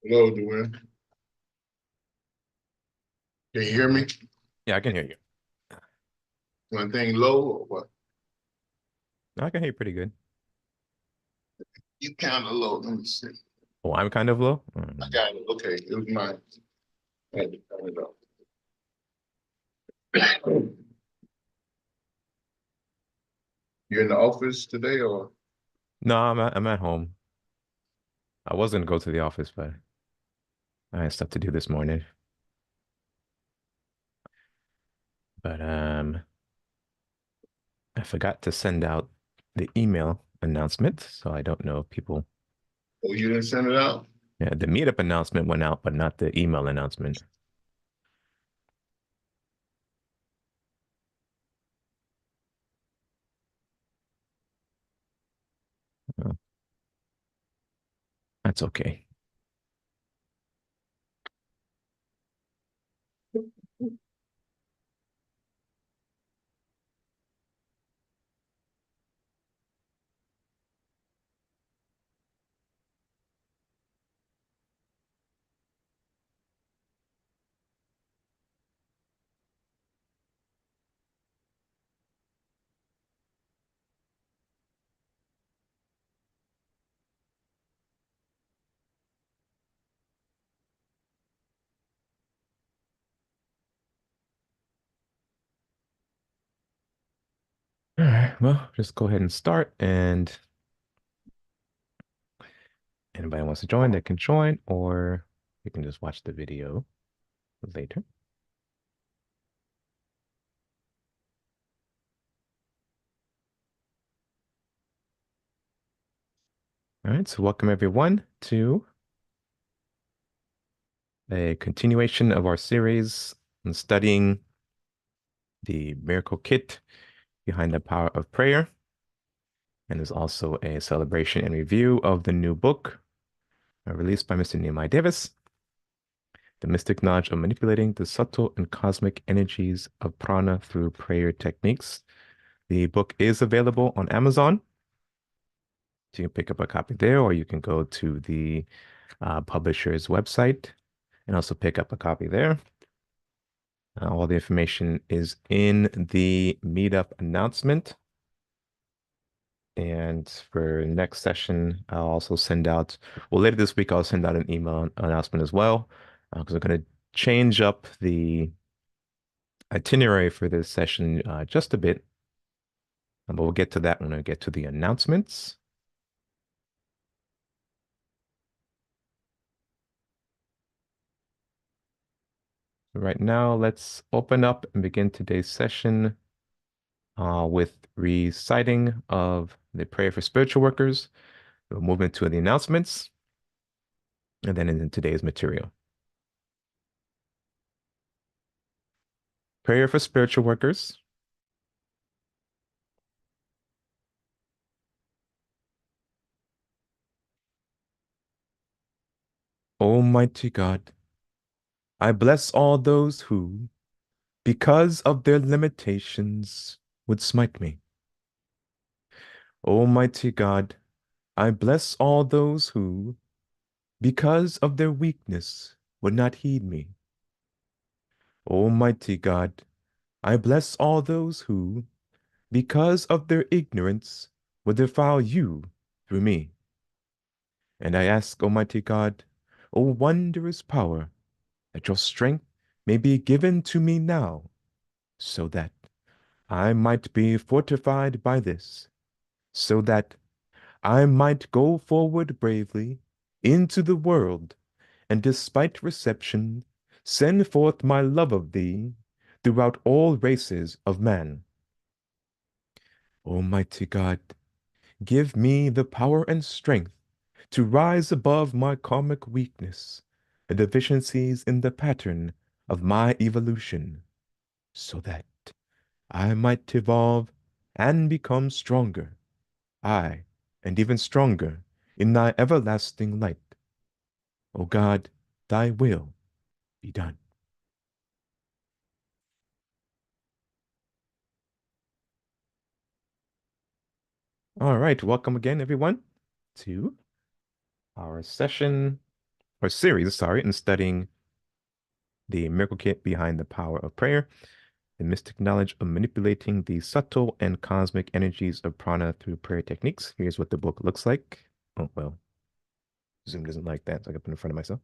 Hello, Dwayne. Can you hear me? Yeah, I can hear you. One thing low or what? I can hear you pretty good. You kind of low. Let me see. Oh, I'm kind of low. I got it. Okay, it was mine. I had to turn it off. You're in the office today, or No, I'm at home. I was gonna go to the office, but I had stuff to do this morning. But I forgot to send out the email announcement, so I don't know if people. oh, you didn't send it out? Yeah, the meetup announcement went out, but not the email announcement. Oh, that's okay. All right, well, just go ahead and start, and anybody wants to join, they can join, or you can just watch the video later. All right, so welcome everyone to a continuation of our series on studying the miracle kit behind the power of prayer. And there's also a celebration and review of the new book released by Mr. Nehemiah Davis, The Mystic Knowledge of Manipulating the Subtle and Cosmic Energies of Prana Through Prayer Techniques. The book is available on Amazon. So you can pick up a copy there, or you can go to the publisher's website and also pick up a copy there. All the information is in the meetup announcement. And for next session, I'll also send out, well, later this week, I'll send out an email announcement as well, because I'm going to change up the itinerary for this session just a bit. But we'll get to that when I get to the announcements. Right now, let's open up and begin today's session with reciting of the prayer for spiritual workers. We'll move into the announcements and then into today's material. Prayer for spiritual workers. Almighty God, I bless all those who, because of their limitations, would smite me. Almighty God, I bless all those who, because of their weakness, would not heed me. Almighty God, I bless all those who, because of their ignorance, would defile you through me. And I ask, Almighty God, O wondrous power, that your strength may be given to me now, so that I might be fortified by this, so that I might go forward bravely into the world, and despite reception, send forth my love of thee throughout all races of man. Almighty God, give me the power and strength to rise above my karmic weakness and deficiencies in the pattern of my evolution, so that I might evolve and become stronger, aye, and even stronger in thy everlasting light. O God, thy will be done. All right, welcome again, everyone, to our session or series, sorry, in studying the miracle kit behind the power of prayer, the mystic knowledge of manipulating the subtle and cosmic energies of prana through prayer techniques. Here's what the book looks like. Oh, well, Zoom doesn't like that, so I got to put it in front of myself.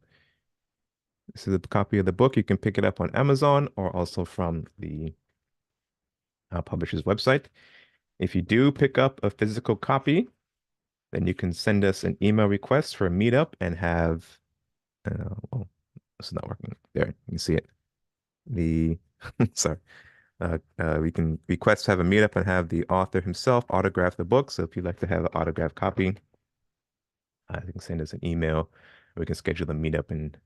This is a copy of the book. You can pick it up on Amazon or also from the publisher's website. If you do pick up a physical copy, then you can send us an email request for a meetup and have, oh, this is not working. There, you can see it. The, sorry. We can request to have a meetup and have the author himself autograph the book. So if you'd like to have an autographed copy, you can send us an email. We can schedule a meetup and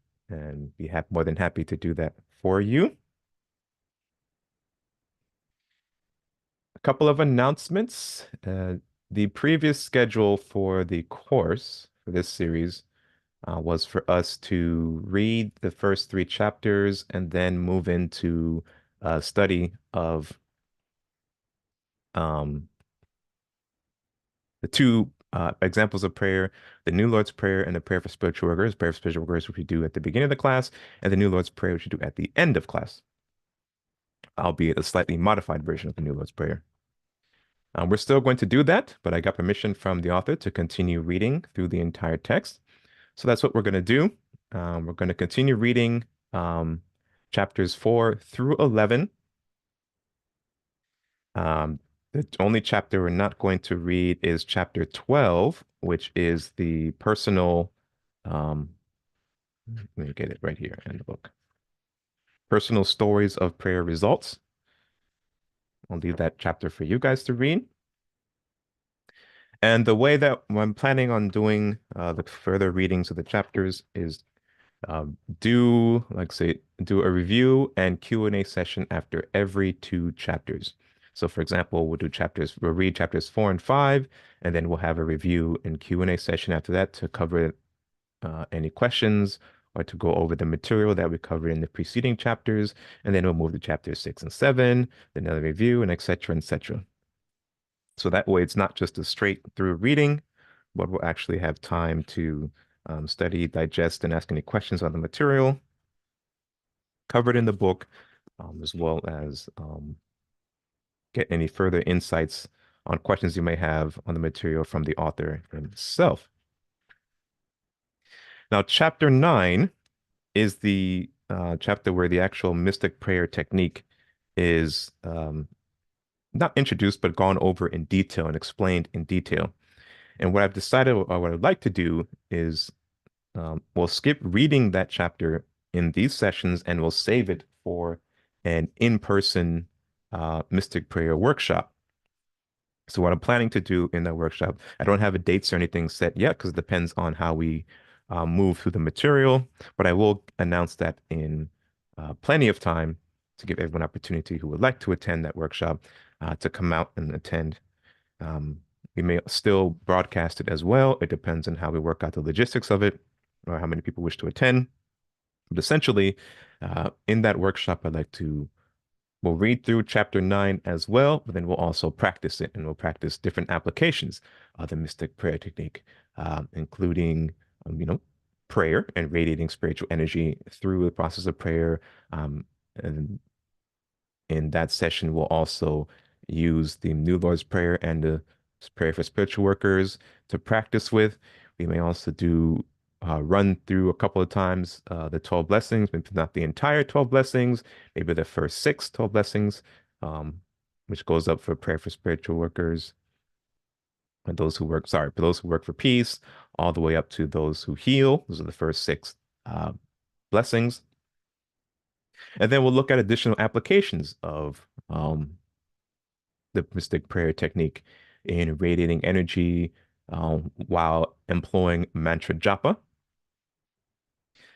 be more than happy to do that for you. A couple of announcements. The previous schedule for the course for this series was for us to read the first 3 chapters and then move into a study of the 2 examples of prayer, the New Lord's Prayer and the Prayer for Spiritual Workers. Prayer for Spiritual Workers, which we do at the beginning of the class, and the New Lord's Prayer, which we do at the end of class, albeit a slightly modified version of the New Lord's Prayer. We're still going to do that, but I got permission from the author to continue reading through the entire text. So that's what we're going to do. We're going to continue reading chapters 4 through 11. The only chapter we're not going to read is chapter 12, which is the personal, let me get it right here in the book. Personal stories of prayer results. I'll leave that chapter for you guys to read. And the way that I'm planning on doing the further readings of the chapters is do a review and Q&A session after every 2 chapters. So for example, we'll read chapters 4 and 5, and then we'll have a review and Q&A session after that to cover any questions or to go over the material that we covered in the preceding chapters. And then we'll move to chapters 6 and 7, then another review, and etc., etc. So that way it's not just a straight through reading, but we'll actually have time to study, digest, and ask any questions on the material covered in the book, as well as get any further insights on questions you may have on the material from the author himself. Now, chapter 9 is the chapter where the actual mystic prayer technique is not introduced, but gone over in detail and explained in detail. And what I've decided, or what I'd like to do is we'll skip reading that chapter in these sessions and we'll save it for an in-person mystic prayer workshop. So what I'm planning to do in that workshop, I don't have a dates or anything set yet because it depends on how we move through the material, but I will announce that in plenty of time to give everyone opportunity who would like to attend that workshop to come out and attend. We may still broadcast it as well. It depends on how we work out the logistics of it or how many people wish to attend. But essentially, in that workshop, we'll read through chapter 9 as well, but then we'll also practice it and we'll practice different applications of the mystic prayer technique, including, prayer and radiating spiritual energy through the process of prayer. And in that session, we'll also use the New Lord's Prayer and the Prayer for Spiritual Workers to practice with. We may also run through a couple of times the 12 blessings, maybe not the entire 12 blessings, maybe the first 12 blessings, which goes up for Prayer for Spiritual Workers. And for those who work for peace, all the way up to those who heal. Those are the first 6 blessings. And then we'll look at additional applications of the mystic prayer technique in radiating energy while employing mantra japa.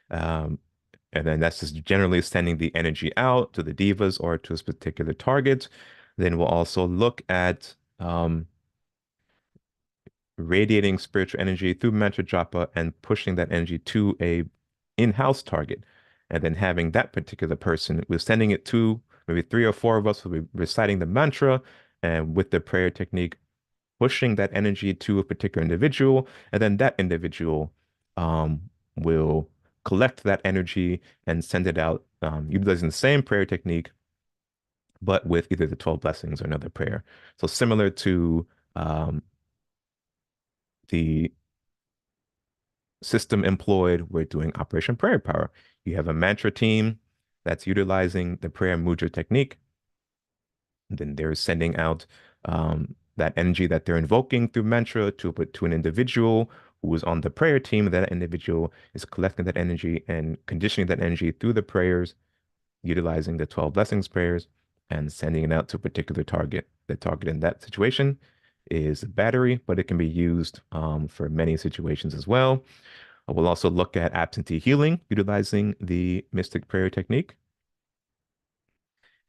And then that's just generally sending the energy out to the devas or to a particular target. Then we'll also look at radiating spiritual energy through mantra japa and pushing that energy to a in-house target. And then having that particular person, we're sending it to maybe 3 or 4 of us will be reciting the mantra and with the prayer technique, pushing that energy to a particular individual. And then that individual will collect that energy and send it out, utilizing the same prayer technique, but with either the 12 blessings or another prayer. So similar to the system employed, we're doing Operation Prayer Power. You have a mantra team that's utilizing the prayer mudra technique. And then they're sending out that energy that they're invoking through mantra to an individual who is on the prayer team. That individual is collecting that energy and conditioning that energy through the prayers, utilizing the 12 blessings prayers and sending it out to a particular target. The target in that situation is a battery, but it can be used for many situations as well. We'll also look at absentee healing, utilizing the mystic prayer technique.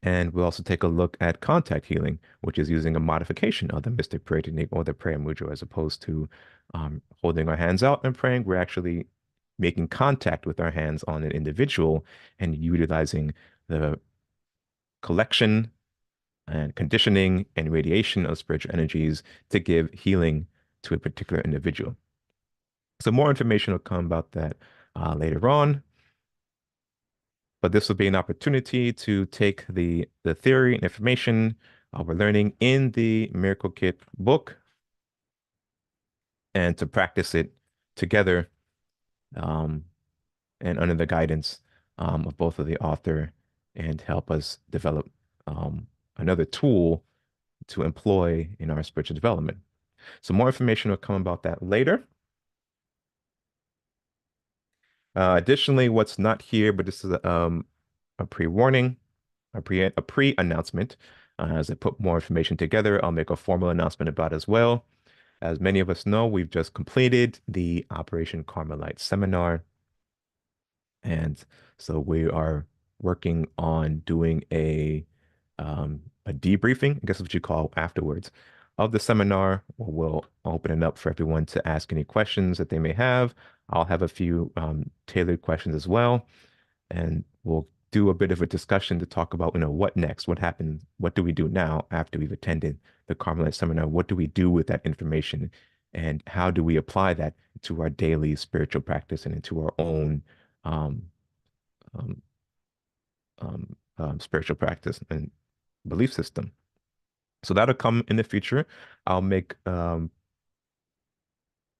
And we'll also take a look at contact healing, which is using a modification of the mystic prayer technique or the prayer mudra, as opposed to holding our hands out and praying. We're actually making contact with our hands on an individual and utilizing the collection and conditioning and radiation of spiritual energies to give healing to a particular individual. So more information will come about that later on. But this will be an opportunity to take the theory and information we're learning in the Miracle Kit book and to practice it together and under the guidance of both of the author and help us develop another tool to employ in our spiritual development. So more information will come about that later. Additionally, what's not here, but this is a pre-warning, a pre-announcement. As I put more information together, I'll make a formal announcement about it as well. As many of us know, we've just completed the Operation Carmelite seminar. And so we are working on doing a debriefing, I guess what you call afterwards, of the seminar. We'll open it up for everyone to ask any questions that they may have. I'll have a few tailored questions as well. And we'll do a bit of a discussion to talk about, what next? What happened? What do we do now after we've attended the Carmelite seminar? What do we do with that information? And how do we apply that to our daily spiritual practice and into our own um, um, spiritual practice and belief system? So that'll come in the future. I'll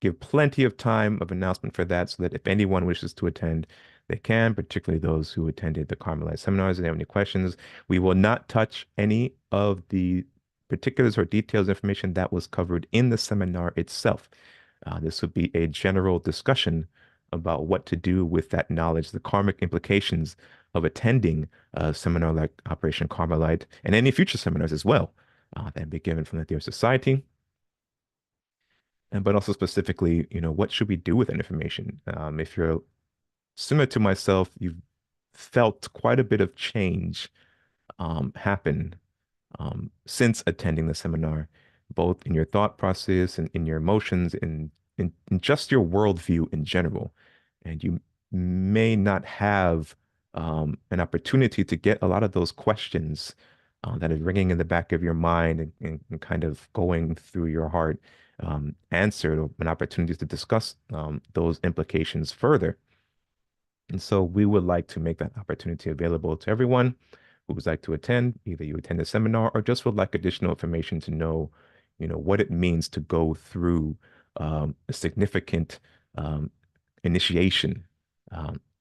give plenty of time of announcement for that so that if anyone wishes to attend, they can, particularly those who attended the Carmelite seminars. If they have any questions, we will not touch any of the particulars or details information that was covered in the seminar itself. This would be a general discussion about what to do with that knowledge, the karmic implications of attending a seminar like Operation Carmelite and any future seminars as well that be given from the Theosophical Society. But also specifically, what should we do with that information? If you're similar to myself, you've felt quite a bit of change happen since attending the seminar, both in your thought process and in your emotions and in just your worldview in general. And you may not have an opportunity to get a lot of those questions that are ringing in the back of your mind and kind of going through your heart answered, or an opportunity to discuss those implications further. And so we would like to make that opportunity available to everyone who would like to attend. Either you attend a seminar or just would like additional information to know, what it means to go through a significant initiation,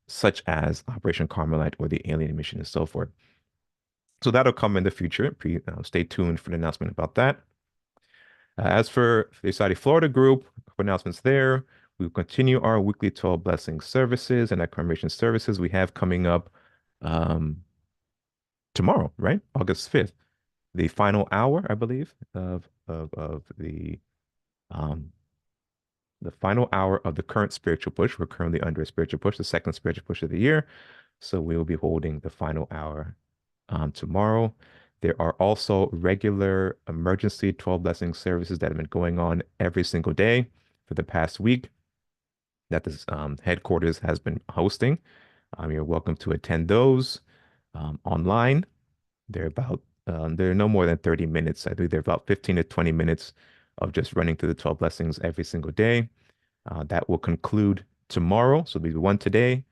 such as Operation Carmelite or the Alien Mission and so forth. So that'll come in the future. Stay tuned for the announcement about that. As for the Society Florida group, announcements there. We will continue our weekly 12 blessing services and acclamation services we have coming up tomorrow, right? August 5th. The final hour, I believe, of the final hour of the current spiritual push. We're currently under a spiritual push, the second spiritual push of the year. So we will be holding the final hour tomorrow. There are also regular emergency 12 blessing services that have been going on every single day for the past week that this headquarters has been hosting. You're welcome to attend those online. They're no more than 30 minutes. I think they're about 15 to 20 minutes of just running through the 12 blessings every single day. That will conclude tomorrow. So there'll be one today,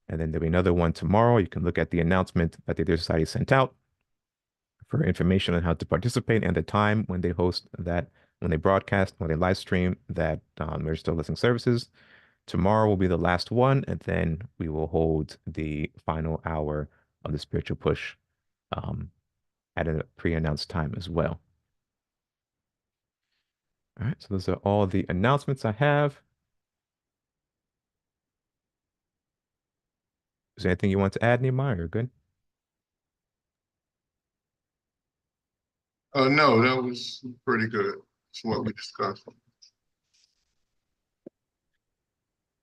And then there'll be another one tomorrow. You can look at the announcement that the Dear Society sent out for information on how to participate and the time when they host that, when they broadcast, when they live stream that they're still listening services. Tomorrow will be the last one, and then we will hold the final hour of the spiritual push at a pre-announced time as well. All right, so those are all the announcements I have. Is there anything you want to add, Nehemiah? You're good? No, that was pretty good. It's what we discussed.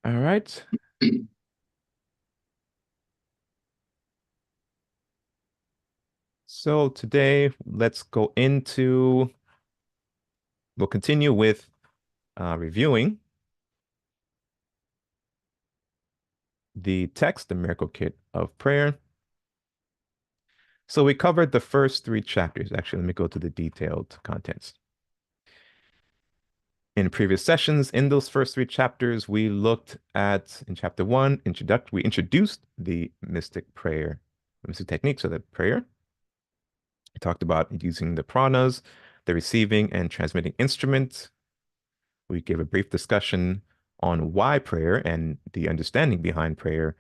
All right. So today, let's go into, we'll continue with reviewing the text, the Miracle Kit of Prayer. So we covered the first 3 chapters. Actually, let me go to the detailed contents. In previous sessions, in those first 3 chapters, we looked at, in chapter 1, we introduced the mystic prayer, mystic techniques of the prayer. We talked about using the pranas, the receiving and transmitting instrument. We gave a brief discussion on why prayer and the understanding behind prayer,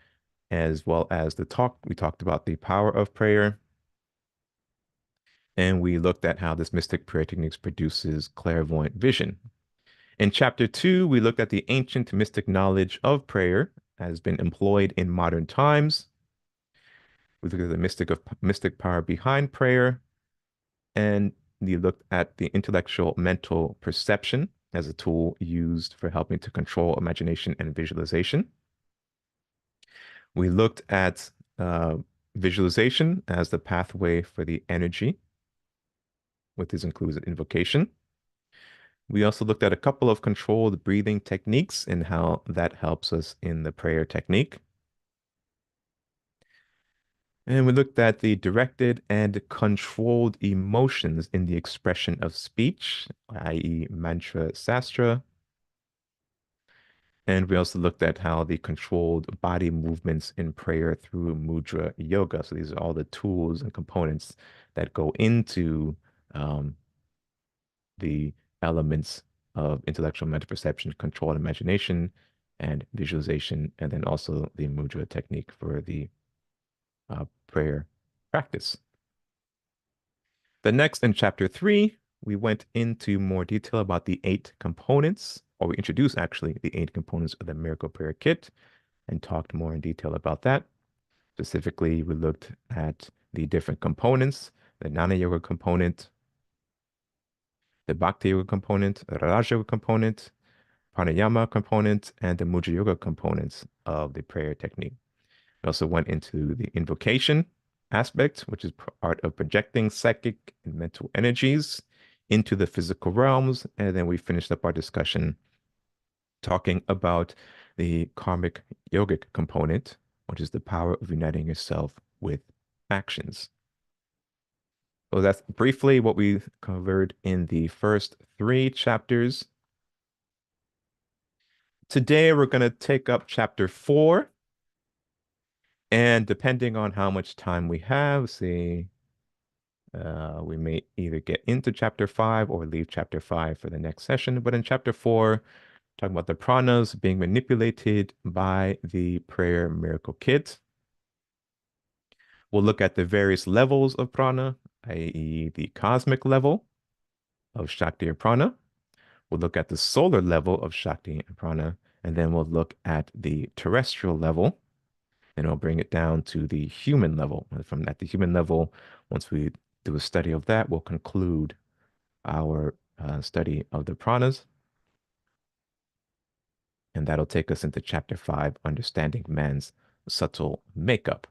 as well as we talked about the power of prayer. And we looked at how this mystic prayer techniques produces clairvoyant vision. In chapter 2, we looked at the ancient mystic knowledge of prayer has been employed in modern times. We looked at the mystic power behind prayer, and we looked at the intellectual mental perception as a tool used for helping to control imagination and visualization. We looked at visualization as the pathway for the energy, with this includes invocation. We also looked at a couple of controlled breathing techniques and how that helps us in the prayer technique. And we looked at the directed and controlled emotions in the expression of speech, i.e. mantra sastra. And we also looked at how the controlled body movements in prayer through mudra yoga. So these are all the tools and components that go into the elements of intellectual mental perception, controlled imagination, and visualization, and then also the mudra technique for the prayer practice. The next, in chapter 3, we went into more detail about the 8 components, or we introduced actually the 8 components of the Miracle Prayer Kit and talked more in detail about that. Specifically, we looked at the different components, the Jnana Yoga component, the Bhakti Yoga component, the Raja Yoga component, pranayama component, and the mudra yoga components of the prayer technique. We also went into the invocation aspect, which is part of projecting psychic and mental energies into the physical realms. And then we finished up our discussion talking about the karmic yogic component, which is the power of uniting yourself with actions. So that's briefly what we covered in the first 3 chapters. Today, we're going to take up chapter 4. And depending on how much time we have, see, we may either get into chapter 5 or leave chapter 5 for the next session. But in chapter 4, talking about the pranas being manipulated by the prayer miracle kit. We'll look at the various levels of prana, i.e. the cosmic level of Shakti or prana. We'll look at the solar level of Shakti and prana, and then we'll look at the terrestrial level, and we'll bring it down to the human level. And from at the human level, once we do a study of that, we'll conclude our study of the pranas. And that'll take us into chapter 5, understanding man's subtle makeup.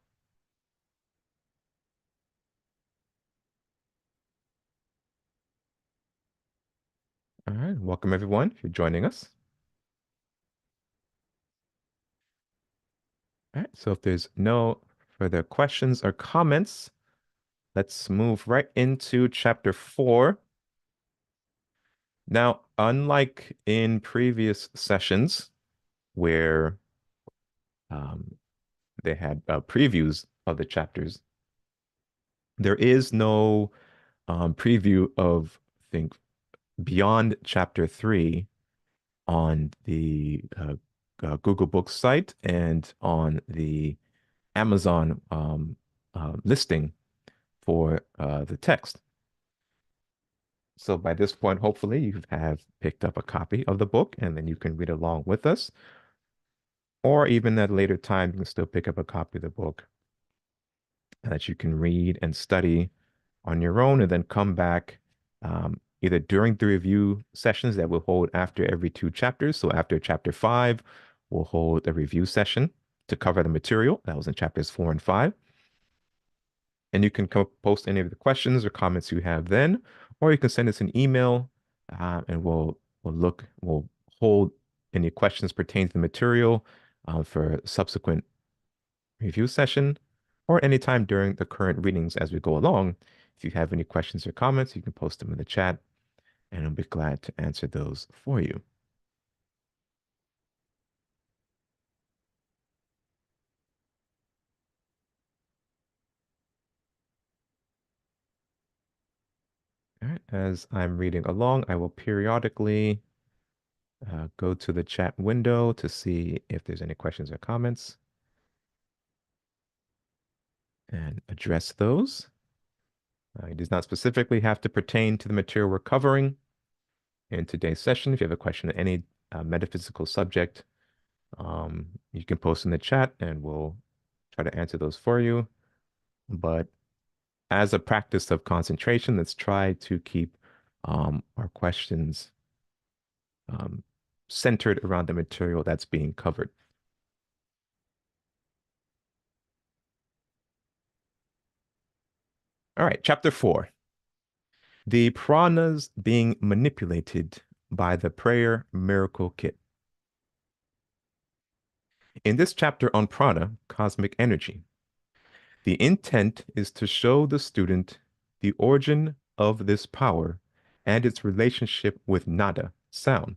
All right, welcome everyone for joining us. All right, so if there's no further questions or comments, let's move right into chapter 4. Now, unlike in previous sessions where they had previews of the chapters. There is no preview of, I think, beyond chapter 3 on the Google Books site and on the Amazon listing for the text. So by this point, hopefully you have picked up a copy of the book and then you can read along with us. Or even at a later time, you can still pick up a copy of the book that you can read and study on your own and then come back either during the review sessions that we'll hold after every 2 chapters. So after chapter 5, we'll hold a review session to cover the material that was in chapters 4 and 5. And you can post any of the questions or comments you have then, or you can send us an email and we'll hold any questions pertaining to the material for subsequent review session or anytime during the current readings as we go along. If you have any questions or comments, you can post them in the chat and I'll be glad to answer those for you. All right, as I'm reading along, I will periodically go to the chat window to see if there's any questions or comments and address those. It does not specifically have to pertain to the material we're covering in today's session. If you have a question on any metaphysical subject, you can post in the chat and we'll try to answer those for you. But as a practice of concentration, let's try to keep our questions centered around the material that's being covered. All right, chapter 4. The pranas being manipulated by the prayer miracle kit. In this chapter on prana, cosmic energy, the intent is to show the student the origin of this power and its relationship with nada, sound,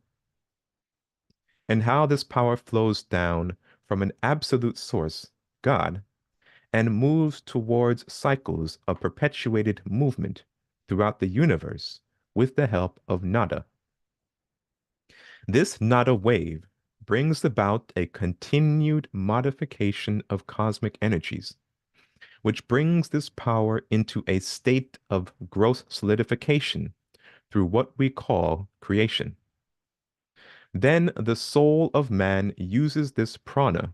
and how this power flows down from an absolute source, God, and moves towards cycles of perpetuated movement throughout the universe with the help of nada. This nada wave brings about a continued modification of cosmic energies, which brings this power into a state of gross solidification through what we call creation. Then the soul of man uses this prana,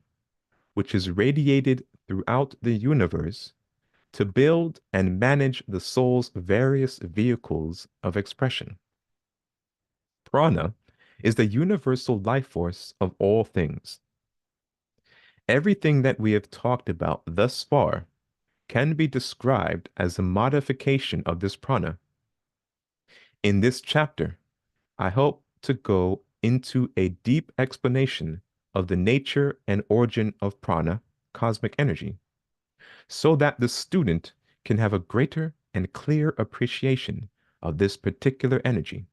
which is radiated throughout the universe, to build and manage the soul's various vehicles of expression. Prana is the universal life force of all things. Everything that we have talked about thus far can be described as a modification of this prana. In this chapter, I hope to go into a deep explanation of the nature and origin of prana, cosmic energy, so that the student can have a greater and clear appreciation of this particular energy.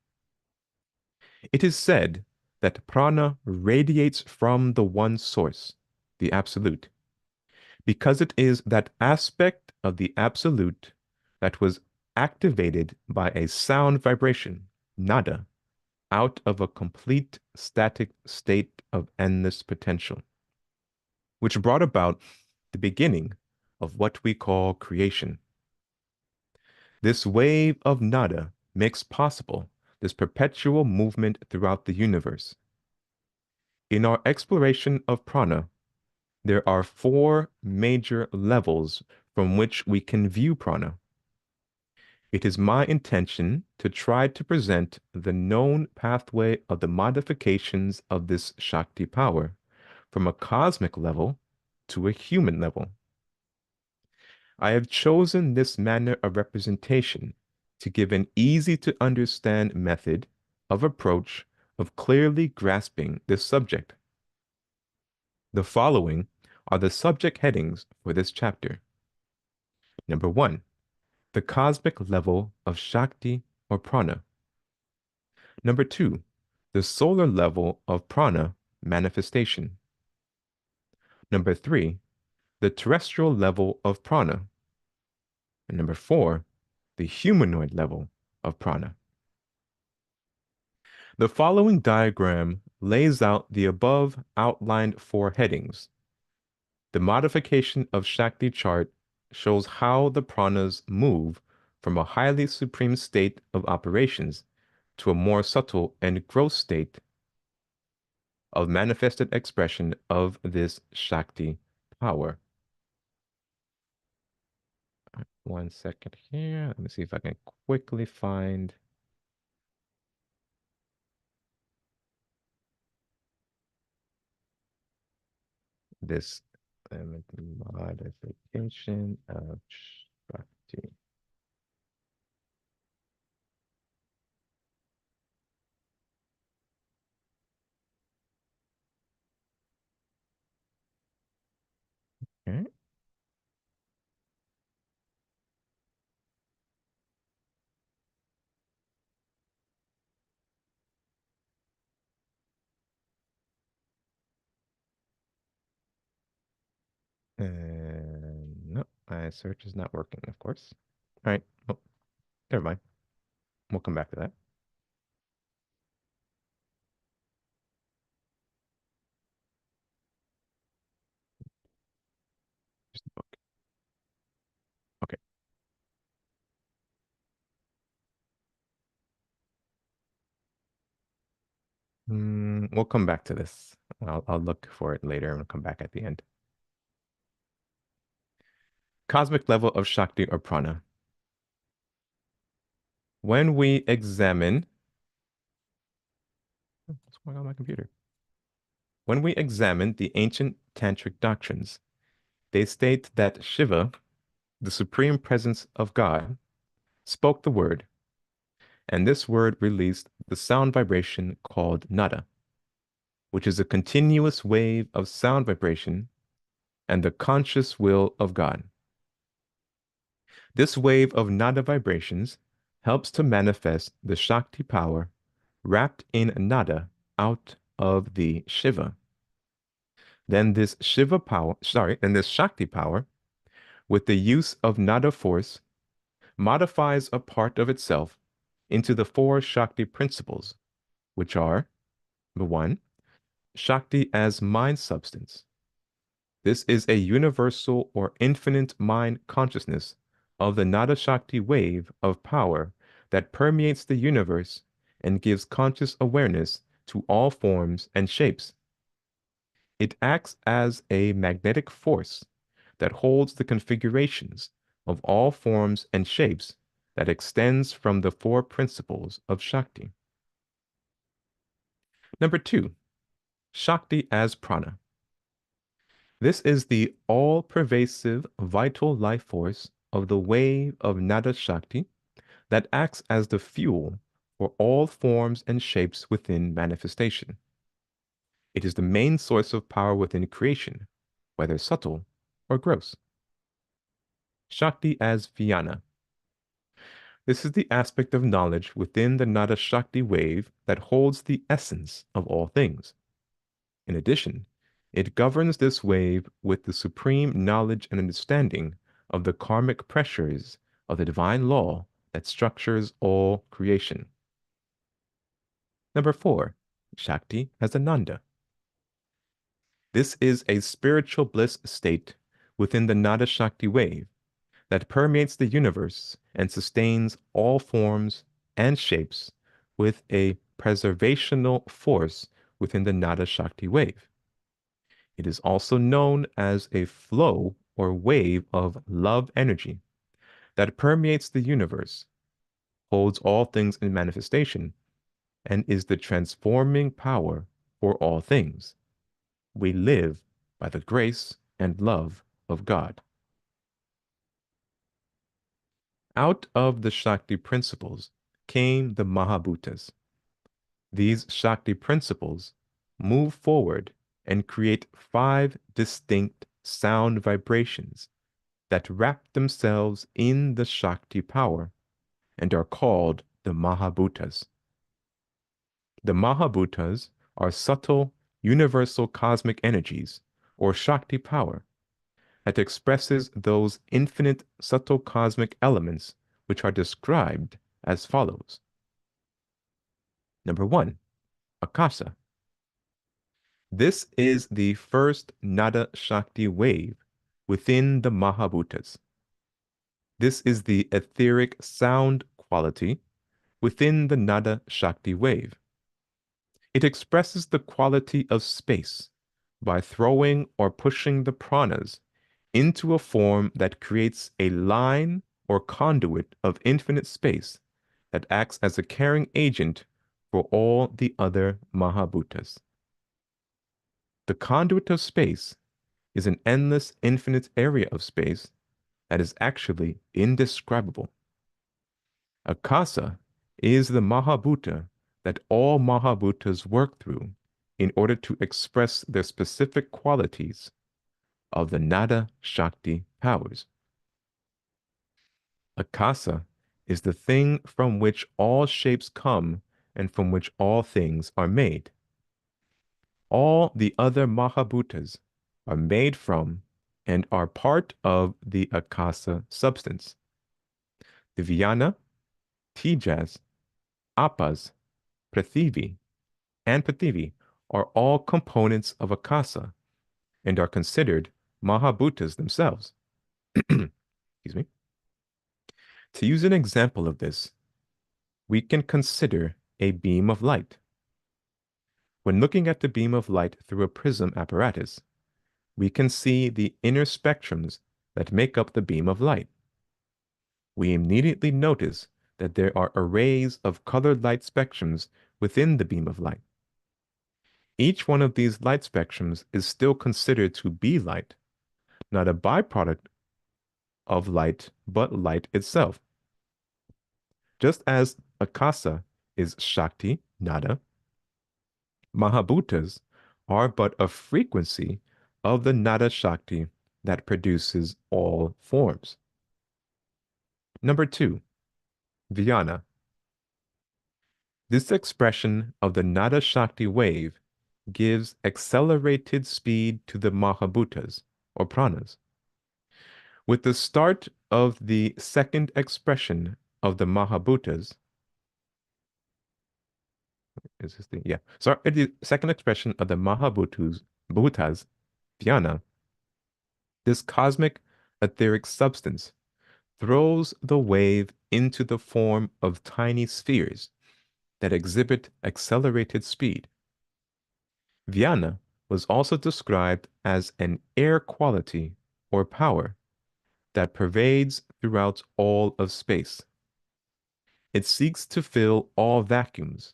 It is said that prana radiates from the one source, the Absolute, because it is that aspect of the Absolute that was activated by a sound vibration, nada, out of a complete static state of endless potential, which brought about the beginning of what we call creation. This wave of nada makes possible this perpetual movement throughout the universe. In our exploration of prana, there are 4 major levels from which we can view prana. It is my intention to try to present the known pathway of the modifications of this Shakti power from a cosmic level to a human level. I have chosen this manner of representation to give an easy to understand method of approach of clearly grasping this subject. The following are the subject headings for this chapter. Number 1, the cosmic level of Shakti or prana. Number 2, the solar level of prana manifestation. Number 3, the terrestrial level of prana. And number 4, the humanoid level of prana. The following diagram lays out the above outlined 4 headings. The modification of Shakti chart shows how the pranas move from a highly supreme state of operations to a more subtle and gross state of manifested expression of this Shakti power. 1 second here. Let me see if I can quickly find this modification of Shakti. Okay. And no, my search is not working, of course. All right. Oh, never mind. We'll come back to that. Just the book. Okay. We'll come back to this. I'll look for it later and we'll come back at the end. Cosmic level of Shakti or Prana. When we examine, what's going on my computer? When we examine the ancient tantric doctrines, they state that Shiva, the supreme presence of God, spoke the word, and this word released the sound vibration called nada, which is a continuous wave of sound vibration and the conscious will of God. This wave of nada vibrations helps to manifest the Shakti power wrapped in nada out of the Shiva. Then this Shakti power, with the use of nada force, modifies a part of itself into the 4 Shakti principles, which are, number 1, Shakti as mind substance. This is a universal or infinite mind consciousness of the Nada Shakti wave of power that permeates the universe and gives conscious awareness to all forms and shapes. It acts as a magnetic force that holds the configurations of all forms and shapes that extends from the 4 principles of Shakti. Number 2, Shakti as prana. This is the all-pervasive vital life force of the wave of Nada Shakti that acts as the fuel for all forms and shapes within manifestation. It is the main source of power within creation, whether subtle or gross. Shakti as Vijnana. This is the aspect of knowledge within the Nada Shakti wave that holds the essence of all things. In addition, it governs this wave with the supreme knowledge and understanding of the karmic pressures of the divine law that structures all creation. Number 4, Shakti as Ananda. This is a spiritual bliss state within the Nada Shakti wave that permeates the universe and sustains all forms and shapes with a preservational force within the Nada Shakti wave. It is also known as a flow or wave of love energy that permeates the universe, holds all things in manifestation, and is the transforming power for all things. We live by the grace and love of God. Out of the Shakti principles came the Mahabhutas. These Shakti principles move forward and create 5 distinct sound vibrations that wrap themselves in the Shakti power and are called the Mahabhutas. The Mahabhutas are subtle, universal cosmic energies, or Shakti power, that expresses those infinite subtle cosmic elements which are described as follows. Number 1, Akasa. This is the first Nada Shakti wave within the Mahabhutas. This is the etheric sound quality within the Nada Shakti wave. It expresses the quality of space by throwing or pushing the pranas into a form that creates a line or conduit of infinite space that acts as a carrying agent for all the other Mahabhutas. The conduit of space is an endless infinite area of space that is actually indescribable. Akasa is the Mahabhuta that all Mahabhutas work through in order to express their specific qualities of the Nada Shakti powers. Akasa is the thing from which all shapes come and from which all things are made. All the other Mahabhutas are made from and are part of the Akasa substance. The Vyana, Tijas, Apas, Prithivi, and Prithivi are all components of Akasa and are considered Mahabhutas themselves. Excuse me. To use an example of this, we can consider a beam of light. When looking at the beam of light through a prism apparatus, we can see the inner spectrums that make up the beam of light. We immediately notice that there are arrays of colored light spectrums within the beam of light. Each one of these light spectrums is still considered to be light, not a byproduct of light, but light itself. Just as Akasa is Shakti, Nada, Mahabhutas are but a frequency of the Nada Shakti that produces all forms. Number 2, Vyana. This expression of the Nada Shakti wave gives accelerated speed to the Mahabhutas, or pranas. With the start of the second expression of the Mahabhutas, is this the, yeah, sorry, the second expression of the Mahabhutas, Vyana, this cosmic etheric substance throws the wave into the form of tiny spheres that exhibit accelerated speed. Vyana was also described as an air quality or power that pervades throughout all of space. It seeks to fill all vacuums.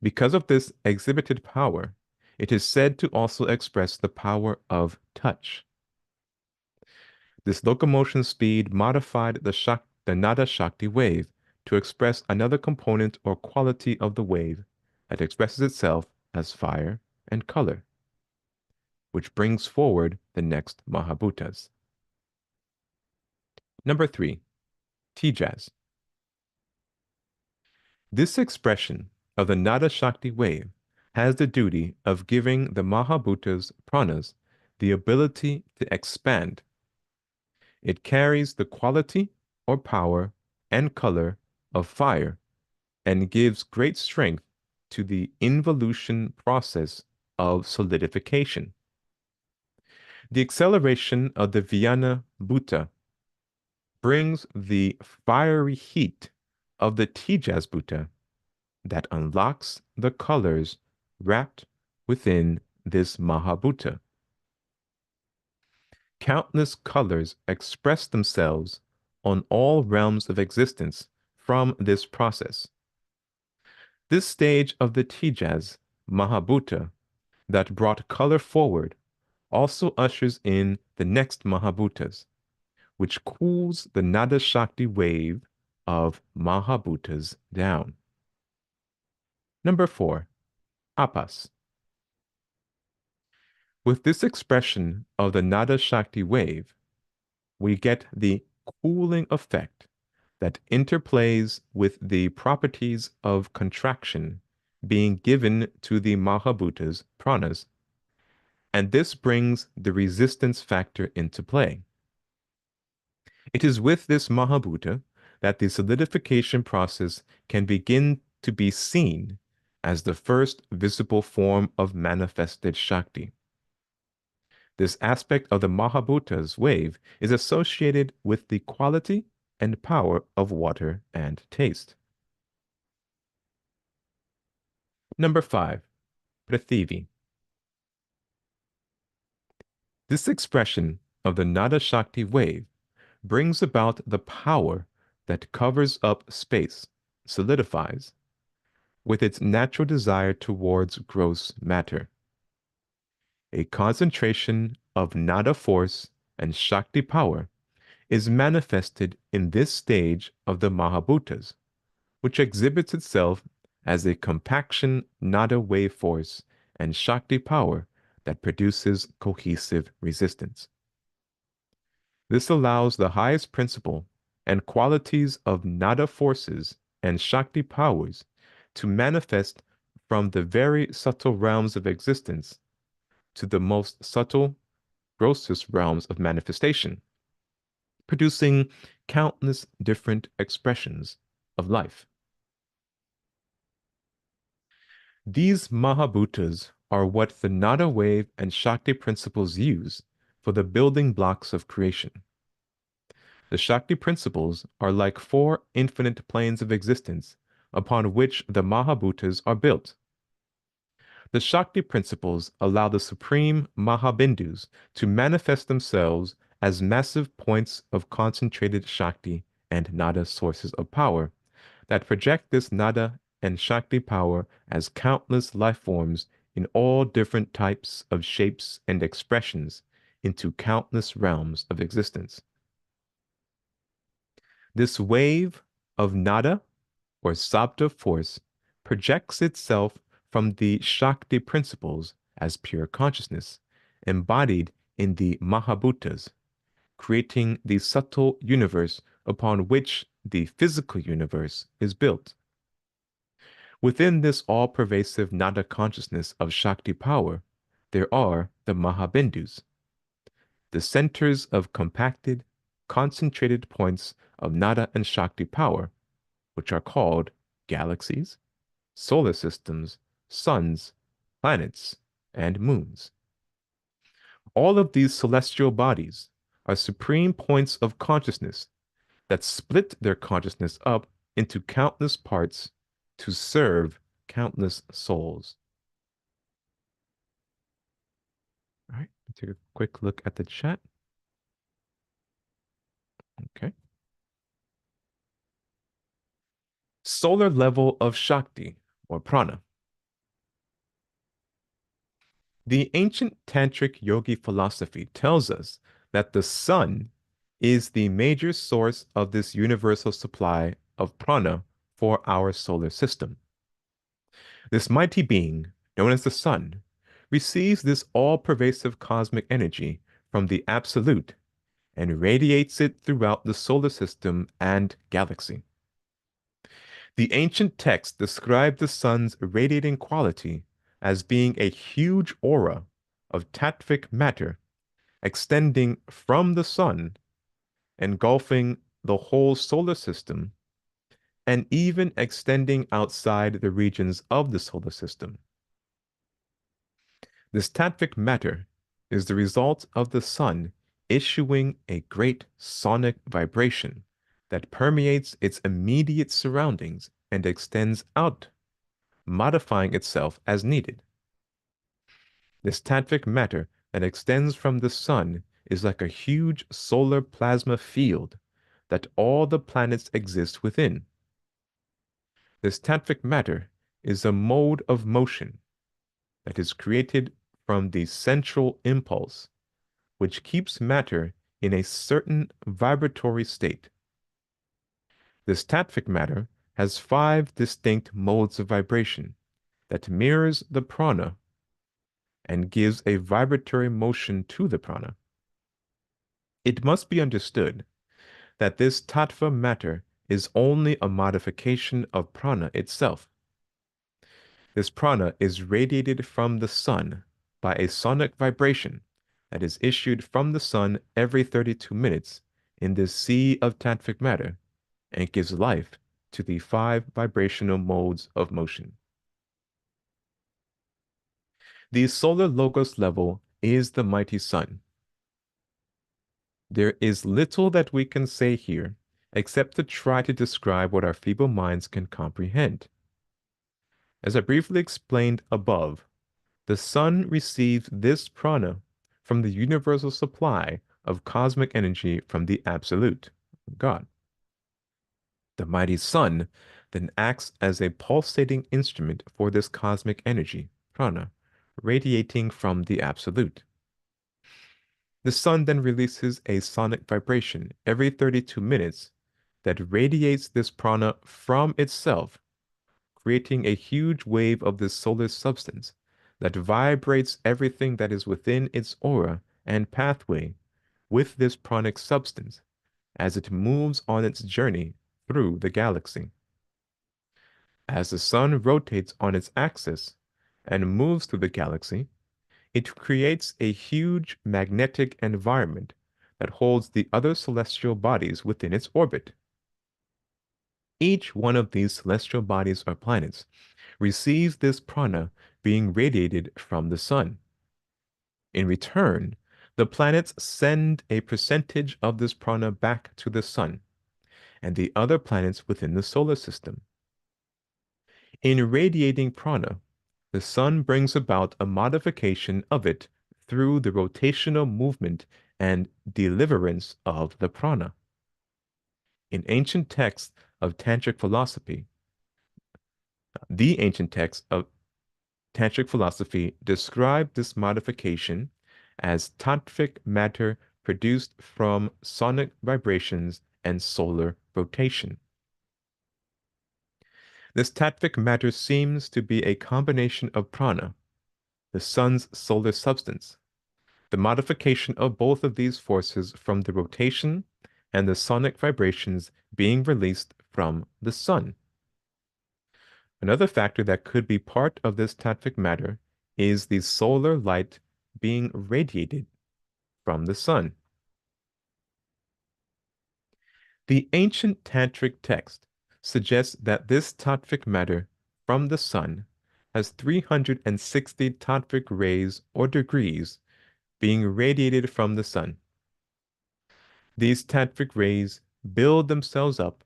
Because of this exhibited power, it is said to also express the power of touch. This locomotion speed modified the Nada Shakti wave to express another component or quality of the wave that expresses itself as fire and color, which brings forward the next Mahabhutas. Number 3, Tijas. This expression of the Nada Shakti wave has the duty of giving the Mahabhutas pranas the ability to expand. It carries the quality or power and color of fire and gives great strength to the involution process of solidification. The acceleration of the Vyana Bhuta brings the fiery heat of the Tijas Bhuta that unlocks the colors wrapped within this Mahabhuta. Countless colors express themselves on all realms of existence from this process. This stage of the Tijas Mahabhuta that brought color forward also ushers in the next Mahabhutas, which cools the Nada Shakti wave of Mahabhutas down. Number 4, Apas. With this expression of the Nada Shakti wave, we get the cooling effect that interplays with the properties of contraction being given to the Mahabhutas pranas and this brings the resistance factor into play. It is with this Mahabhuta that the solidification process can begin to be seen as the first visible form of manifested Shakti. This aspect of the Mahabhuta's wave is associated with the quality and power of water and taste. Number 5, Prithivi. This expression of the Nada Shakti wave brings about the power that covers up space, solidifies, with its natural desire towards gross matter. A concentration of Nada force and Shakti power is manifested in this stage of the Mahabhutas, which exhibits itself as a compaction Nada wave force and Shakti power that produces cohesive resistance. This allows the highest principle and qualities of Nada forces and Shakti powers to manifest from the very subtle realms of existence to the most subtle, grossest realms of manifestation, producing countless different expressions of life. These Mahabhutas are what the Nada wave and Shakti principles use for the building blocks of creation. The Shakti principles are like 4 infinite planes of existence upon which the Mahabhutas are built. The Shakti principles allow the supreme Mahabindus to manifest themselves as massive points of concentrated Shakti and Nada sources of power that project this Nada and Shakti power as countless life forms in all different types of shapes and expressions into countless realms of existence. This wave of Nada or Sabda force projects itself from the Shakti principles as pure consciousness, embodied in the Mahabhutas, creating the subtle universe upon which the physical universe is built. Within this all-pervasive Nada consciousness of Shakti power, there are the Mahabindus, the centers of compacted, concentrated points of Nada and Shakti power, which are called galaxies, solar systems, suns, planets, and moons. All of these celestial bodies are supreme points of consciousness that split their consciousness up into countless parts to serve countless souls. All right, let's take a quick look at the chat. Okay. Solar level of Shakti, or Prana. The ancient tantric yogi philosophy tells us that the sun is the major source of this universal supply of prana for our solar system. This mighty being, known as the sun, receives this all-pervasive cosmic energy from the Absolute and radiates it throughout the solar system and galaxy. The ancient texts describe the sun's radiating quality as being a huge aura of tattvic matter extending from the sun, engulfing the whole solar system, and even extending outside the regions of the solar system. This tattvic matter is the result of the sun issuing a great sonic vibration that permeates its immediate surroundings and extends out, modifying itself as needed. This tattvic matter that extends from the sun is like a huge solar plasma field that all the planets exist within. This tattvic matter is a mode of motion that is created from the central impulse, which keeps matter in a certain vibratory state. This tattvic matter has 5 distinct modes of vibration that mirrors the prana and gives a vibratory motion to the prana. It must be understood that this tattva matter is only a modification of prana itself. This prana is radiated from the sun by a sonic vibration that is issued from the sun every 32 minutes in this sea of tantric matter and gives life to the 5 vibrational modes of motion. The solar logos level is the mighty sun. There is little that we can say here except to try to describe what our feeble minds can comprehend. As I briefly explained above, the sun receives this prana from the universal supply of cosmic energy from the Absolute, God. The mighty sun then acts as a pulsating instrument for this cosmic energy, prana, radiating from the Absolute. The sun then releases a sonic vibration every 32 minutes that radiates this prana from itself, creating a huge wave of this solar substance that vibrates everything that is within its aura and pathway with this pranic substance as it moves on its journey through the galaxy. As the sun rotates on its axis and moves through the galaxy, it creates a huge magnetic environment that holds the other celestial bodies within its orbit. Each one of these celestial bodies or planets receives this prana being radiated from the sun. In return, the planets send a percentage of this prana back to the sun and the other planets within the solar system. In radiating prana, the sun brings about a modification of it through the rotational movement and deliverance of the prana. In ancient texts of tantric philosophy, the ancient texts of tantric philosophy describe this modification as tantric matter produced from sonic vibrations and solar rotation. This tantric matter seems to be a combination of prana, the sun's solar substance, the modification of both of these forces from the rotation and the sonic vibrations being released from the sun. Another factor that could be part of this tantric matter is the solar light being radiated from the sun. The ancient tantric text suggests that this tantric matter from the sun has 360 tantric rays or degrees being radiated from the sun. These tantric rays build themselves up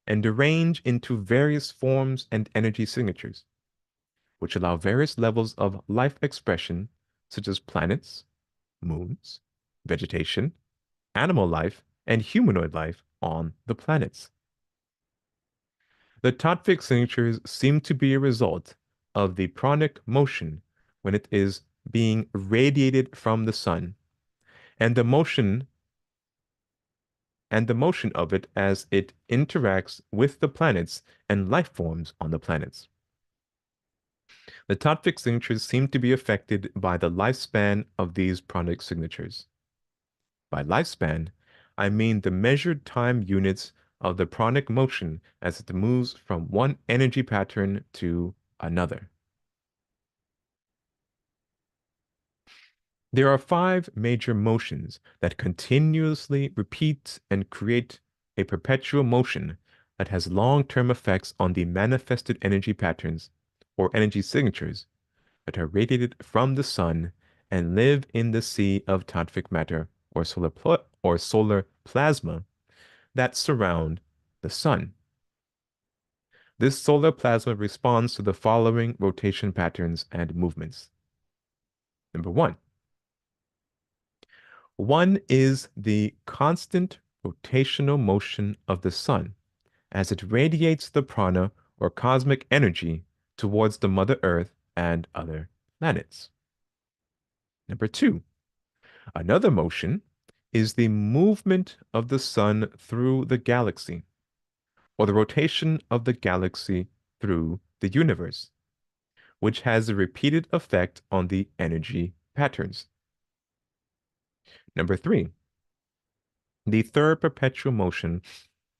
and arrange into various forms and energy signatures, which allow various levels of life expression, such as planets, moons, vegetation, animal life, and humanoid life on the planets. The tantric signatures seem to be a result of the pranic motion when it is being radiated from the sun, and the motion of it as it interacts with the planets and life forms on the planets. The tantric signatures seem to be affected by the lifespan of these pranic signatures. By lifespan, I mean the measured time units of the pranic motion as it moves from one energy pattern to another. There are 5 major motions that continuously repeat and create a perpetual motion that has long-term effects on the manifested energy patterns or energy signatures that are radiated from the sun and live in the sea of tantric matter or solar plasma that surround the sun. This solar plasma responds to the following rotation patterns and movements. Number 1. One is the constant rotational motion of the sun as it radiates the prana or cosmic energy towards the Mother Earth and other planets. Number 2. Another motion is the movement of the sun through the galaxy, or the rotation of the galaxy through the universe, which has a repeated effect on the energy patterns. Number 3. The third perpetual motion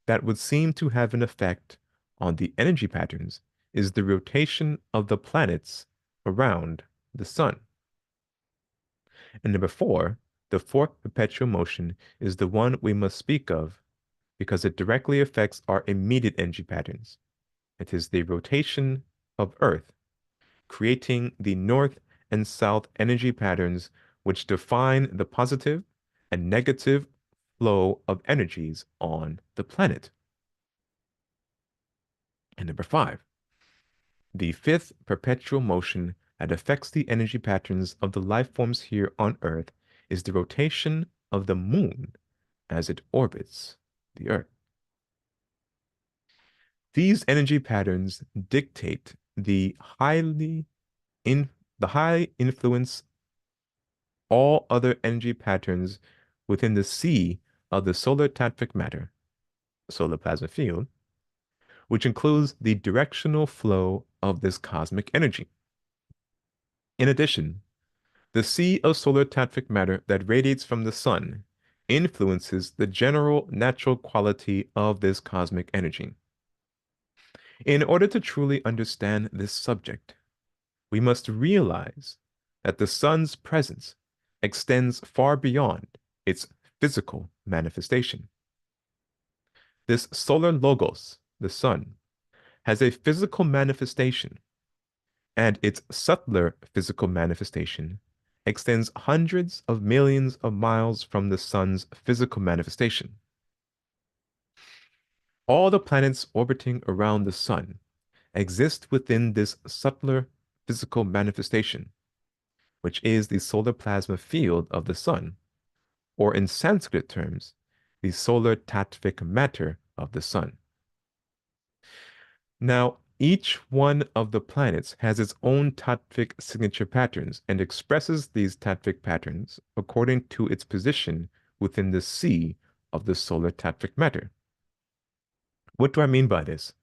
that would seem to have an effect on the energy patterns is the rotation of the planets around the sun. And number four, the fourth perpetual motion is the one we must speak of because it directly affects our immediate energy patterns. It is the rotation of Earth, creating the north and south energy patterns which define the positive and negative flow of energies on the planet. And number five, the fifth perpetual motion that affects the energy patterns of the life forms here on Earth is the rotation of the moon as it orbits the Earth. These energy patterns dictate the high influence all other energy patterns within the sea of the solar tattvic matter, solar plasma field, which includes the directional flow of this cosmic energy. In addition, the sea of solar tattvic matter that radiates from the sun influences the general natural quality of this cosmic energy. In order to truly understand this subject, we must realize that the sun's presence extends far beyond its physical manifestation. This solar logos, the sun, has a physical manifestation, and its subtler physical manifestation extends hundreds of millions of miles from the sun's physical manifestation. All the planets orbiting around the sun exist within this subtler physical manifestation, which is the solar plasma field of the sun, or in Sanskrit terms, the solar tattvic matter of the sun. Now, each one of the planets has its own tattvic signature patterns and expresses these tattvic patterns according to its position within the sea of the solar tattvic matter. What do I mean by this?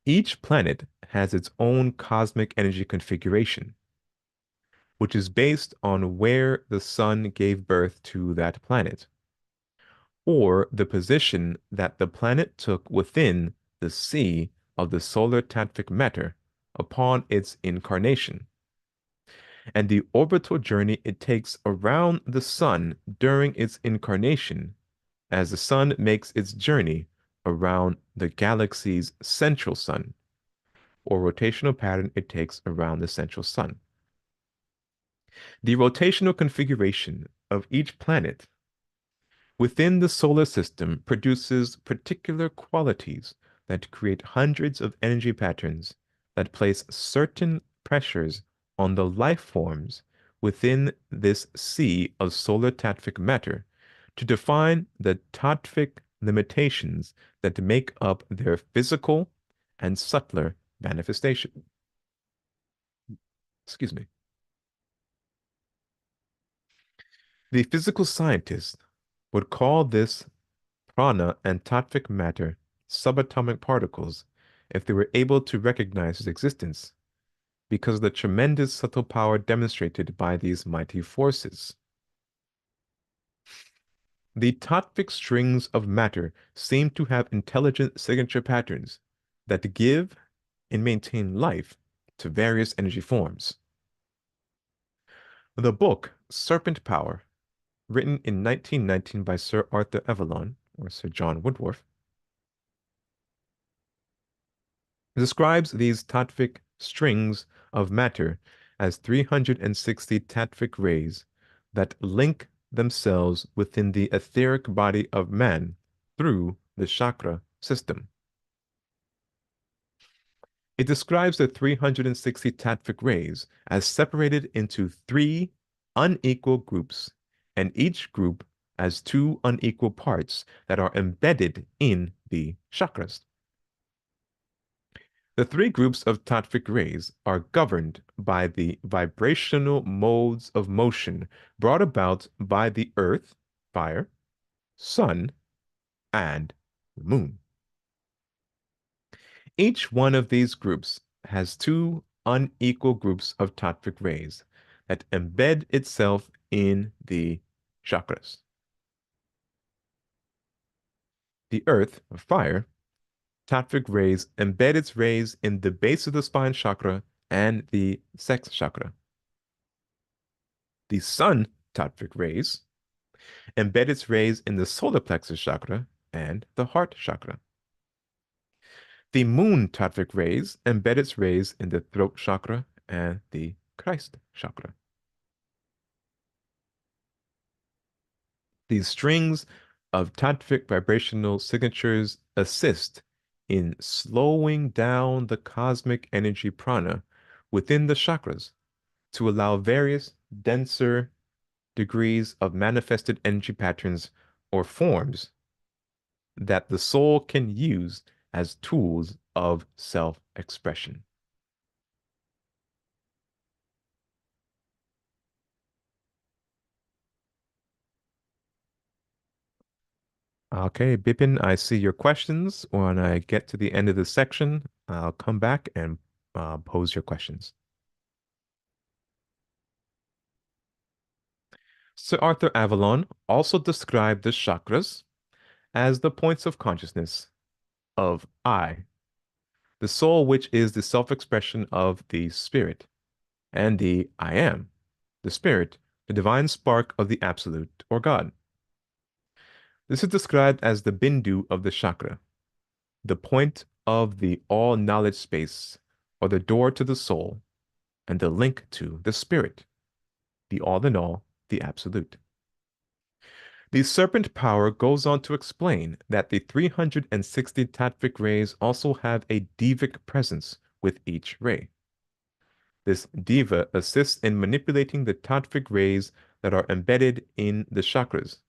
Each planet has its own cosmic energy configuration, which is based on where the sun gave birth to that planet, or the position that the planet took within the sea of the solar tattvic matter upon its incarnation, and the orbital journey it takes around the sun during its incarnation as the sun makes its journey around the galaxy's central sun, or rotational pattern it takes around the central sun. The rotational configuration of each planet within the solar system produces particular qualities that create hundreds of energy patterns that place certain pressures on the life forms within this sea of solar tattvic matter to define the tattvic limitations that make up their physical and subtler manifestation. Excuse me. The physical scientists would call this prana and tattvic matter subatomic particles if they were able to recognize its existence, because of the tremendous subtle power demonstrated by these mighty forces. The tattvic strings of matter seem to have intelligent signature patterns that give and maintain life to various energy forms. The book Serpent Power, written in 1919 by Sir Arthur Avalon, or Sir John Woodworth, describes these tattvic strings of matter as 360 tattvic rays that link themselves within the etheric body of man through the chakra system. It describes the 360 tattvic rays as separated into three unequal groups, and each group as two unequal parts that are embedded in the chakras. The three groups of tattvic rays are governed by the vibrational modes of motion brought about by the earth, fire, sun, and the moon. Each one of these groups has two unequal groups of tattvic rays that embed itself in the chakras. The earth, or fire, tattvic rays embed its rays in the base of the spine chakra and the sex chakra. The sun tattvic rays embed its rays in the solar plexus chakra and the heart chakra. The moon tattvic rays embed its rays in the throat chakra and the Christ chakra. These strings of tattvic vibrational signatures assist in slowing down the cosmic energy prana within the chakras to allow various denser degrees of manifested energy patterns or forms that the soul can use as tools of self-expression. Okay, Bipin, I see your questions. When I get to the end of the section, I'll come back and pose your questions. Sir Arthur Avalon also described the chakras as the points of consciousness of I, the soul, which is the self-expression of the spirit, and the I am, the spirit, the divine spark of the absolute or God. This is described as the bindu of the chakra, the point of the all-knowledge space, or the door to the soul, and the link to the spirit, the all in all, the absolute. The serpent power goes on to explain that the 360 tattvic rays also have a devic presence with each ray. This diva assists in manipulating the tattvic rays that are embedded in the chakras.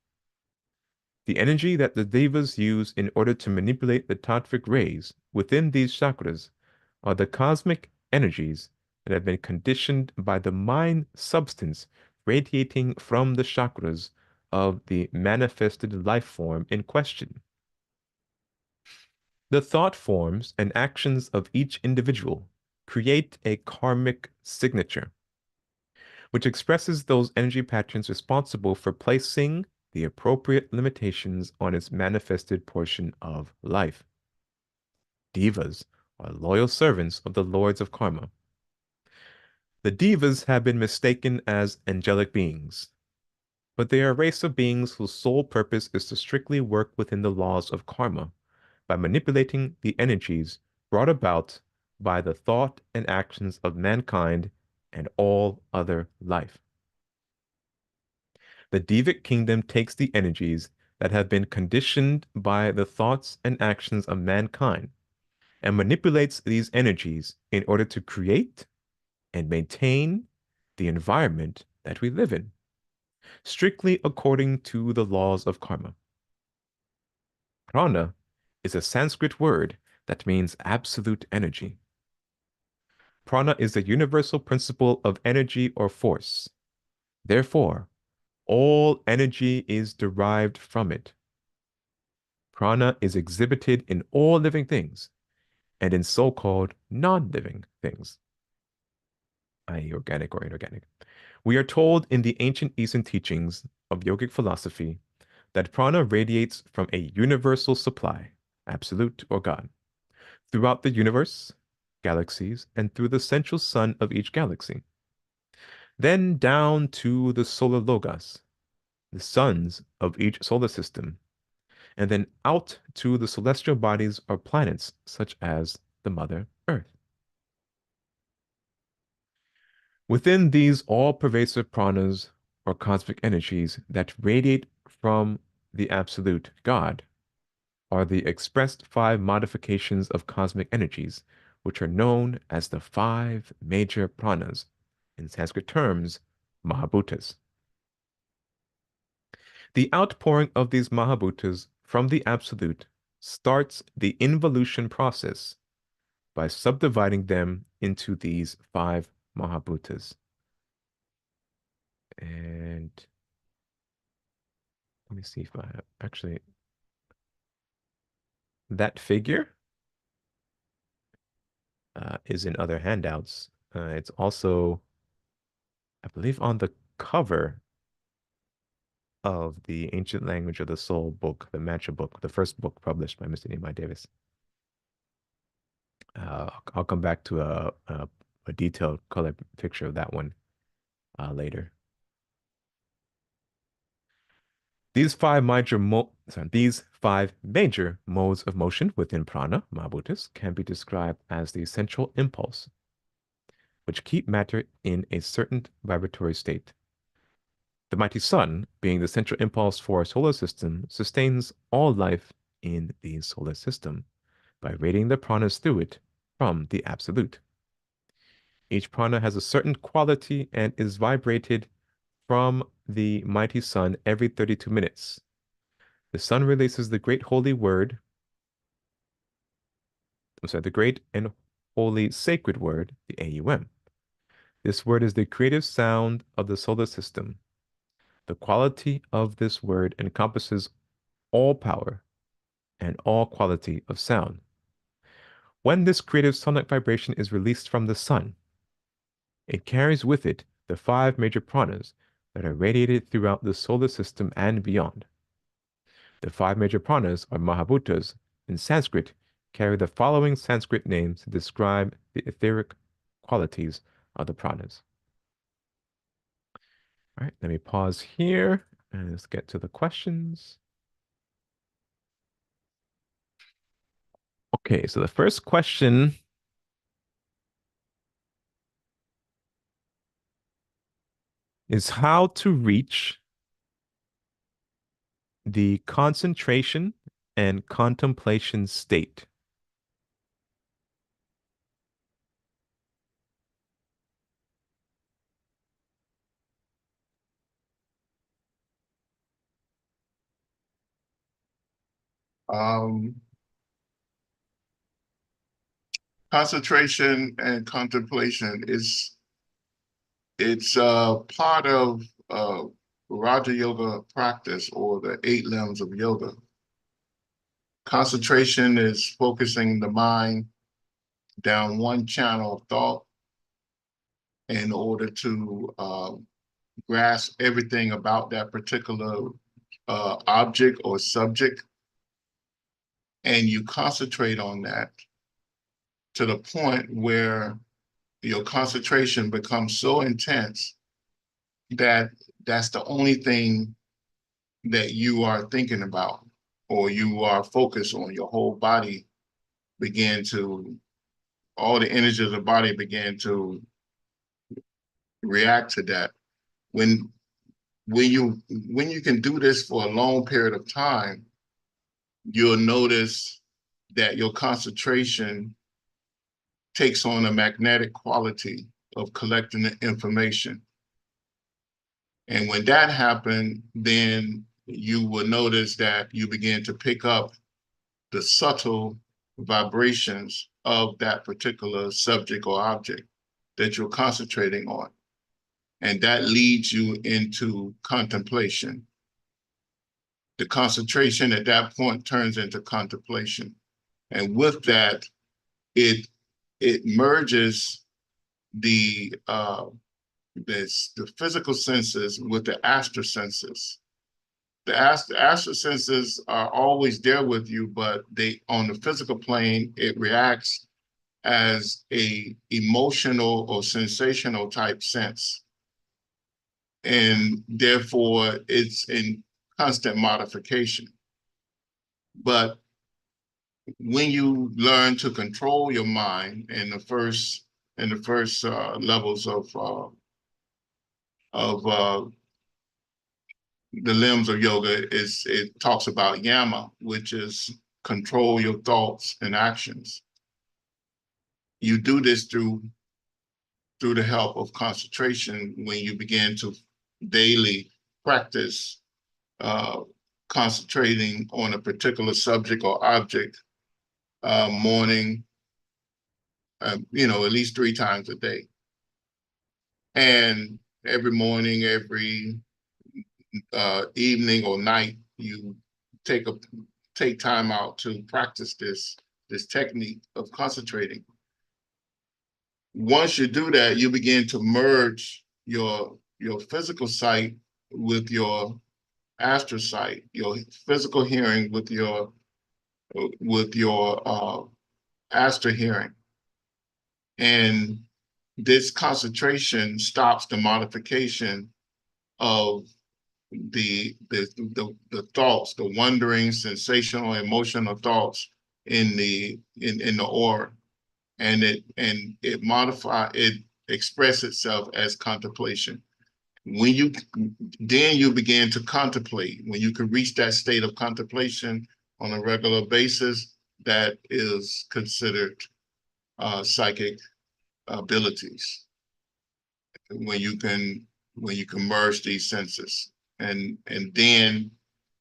The energy that the devas use in order to manipulate the tattvic rays within these chakras are the cosmic energies that have been conditioned by the mind substance radiating from the chakras of the manifested life form in question. The thought forms and actions of each individual create a karmic signature, which expresses those energy patterns responsible for placing the appropriate limitations on its manifested portion of life. Devas are loyal servants of the lords of karma. The devas have been mistaken as angelic beings, but they are a race of beings whose sole purpose is to strictly work within the laws of karma by manipulating the energies brought about by the thought and actions of mankind and all other life. The Devic kingdom takes the energies that have been conditioned by the thoughts and actions of mankind and manipulates these energies in order to create and maintain the environment that we live in, strictly according to the laws of karma. Prana is a Sanskrit word that means absolute energy. Prana is the universal principle of energy or force. Therefore, all energy is derived from it. Prana is exhibited in all living things and in so-called non-living things, i.e. organic or inorganic. We are told in the ancient Eastern teachings of yogic philosophy that prana radiates from a universal supply, absolute or God, throughout the universe, galaxies, and through the central sun of each galaxy. Then down to the solar logos, the suns of each solar system, and then out to the celestial bodies or planets such as the Mother Earth. Within these all-pervasive pranas or cosmic energies that radiate from the absolute God are the expressed five modifications of cosmic energies, which are known as the five major pranas, in Sanskrit terms, Mahabhutas. The outpouring of these Mahabhutas from the absolute starts the involution process by subdividing them into these five Mahabhutas. And let me see if I actually, that figure is in other handouts. It's also, I believe, on the cover of the Ancient Language of the Soul book, the Mantra book, the first book published by Mr. Nehemiah Davis. I'll come back to a detailed color picture of that one later. These five major modes of motion within prana, Mahabhutas, can be described as the essential impulse, which keep matter in a certain vibratory state. The mighty sun, being the central impulse for our solar system, sustains all life in the solar system by radiating the pranas through it from the absolute. Each prana has a certain quality and is vibrated from the mighty sun every 32 minutes. The sun releases the great holy word, the great and holy sacred word, the AUM. This word is the creative sound of the solar system. The quality of this word encompasses all power and all quality of sound. When this creative sonic vibration is released from the sun, it carries with it the five major pranas that are radiated throughout the solar system and beyond. The five major pranas, or Mahabhutas, in Sanskrit, carry the following Sanskrit names to describe the etheric qualities of the pranas. All right, let me pause here and let's get to the questions. Okay, so the first question is how to reach the concentration and contemplation state. Concentration and contemplation it's part of Raja Yoga practice, or the 8 limbs of yoga. Concentration is focusing the mind down one channel of thought in order to grasp everything about that particular object or subject. And you concentrate on that to the point where your concentration becomes so intense that that's the only thing that you are thinking about, or you are focused on. Your whole body all the energy of the body began to react to that. When you can do this for a long period of time, you'll notice that your concentration takes on a magnetic quality of collecting the information. And when that happened, then you will notice that you begin to pick up the subtle vibrations of that particular subject or object that you're concentrating on. And that leads you into contemplation. The concentration at that point turns into contemplation. And with that, it merges the physical senses with the astral senses. The astral senses are always there with you, but on the physical plane, it reacts as a emotional or sensational type sense. And therefore, it's in constant modification. But when you learn to control your mind in the first levels of the limbs of yoga, it talks about yama, which is control your thoughts and actions. You do this through the help of concentration when you begin to daily practice concentrating on a particular subject or object morning, at least 3 times a day. And every morning, every evening or night, you take time out to practice this technique of concentrating. Once you do that, you begin to merge your physical sight with your astral sight, your physical hearing with your astral hearing. And this concentration stops the modification of the thoughts, the wondering, sensational, emotional thoughts in the aura, and it express itself as contemplation. When you then you begin to contemplate, when you can reach that state of contemplation on a regular basis, that is considered psychic abilities. When you can merge these senses, and then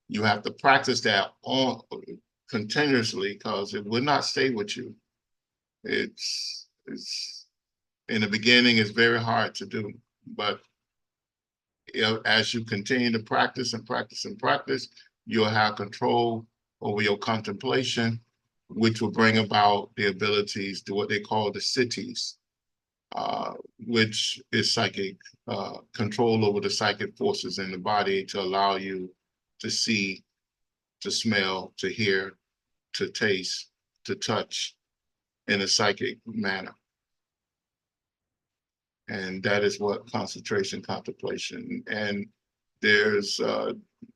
you have to practice that on continuously, because it will not stay with you. It's in the beginning, it's very hard to do, but as you continue to practice and practice and practice, you'll have control over your contemplation, which will bring about the abilities to what they call the cities, which is psychic control over the psychic forces in the body to allow you to see, to smell, to hear, to taste, to touch in a psychic manner. And that is what concentration, contemplation, and there's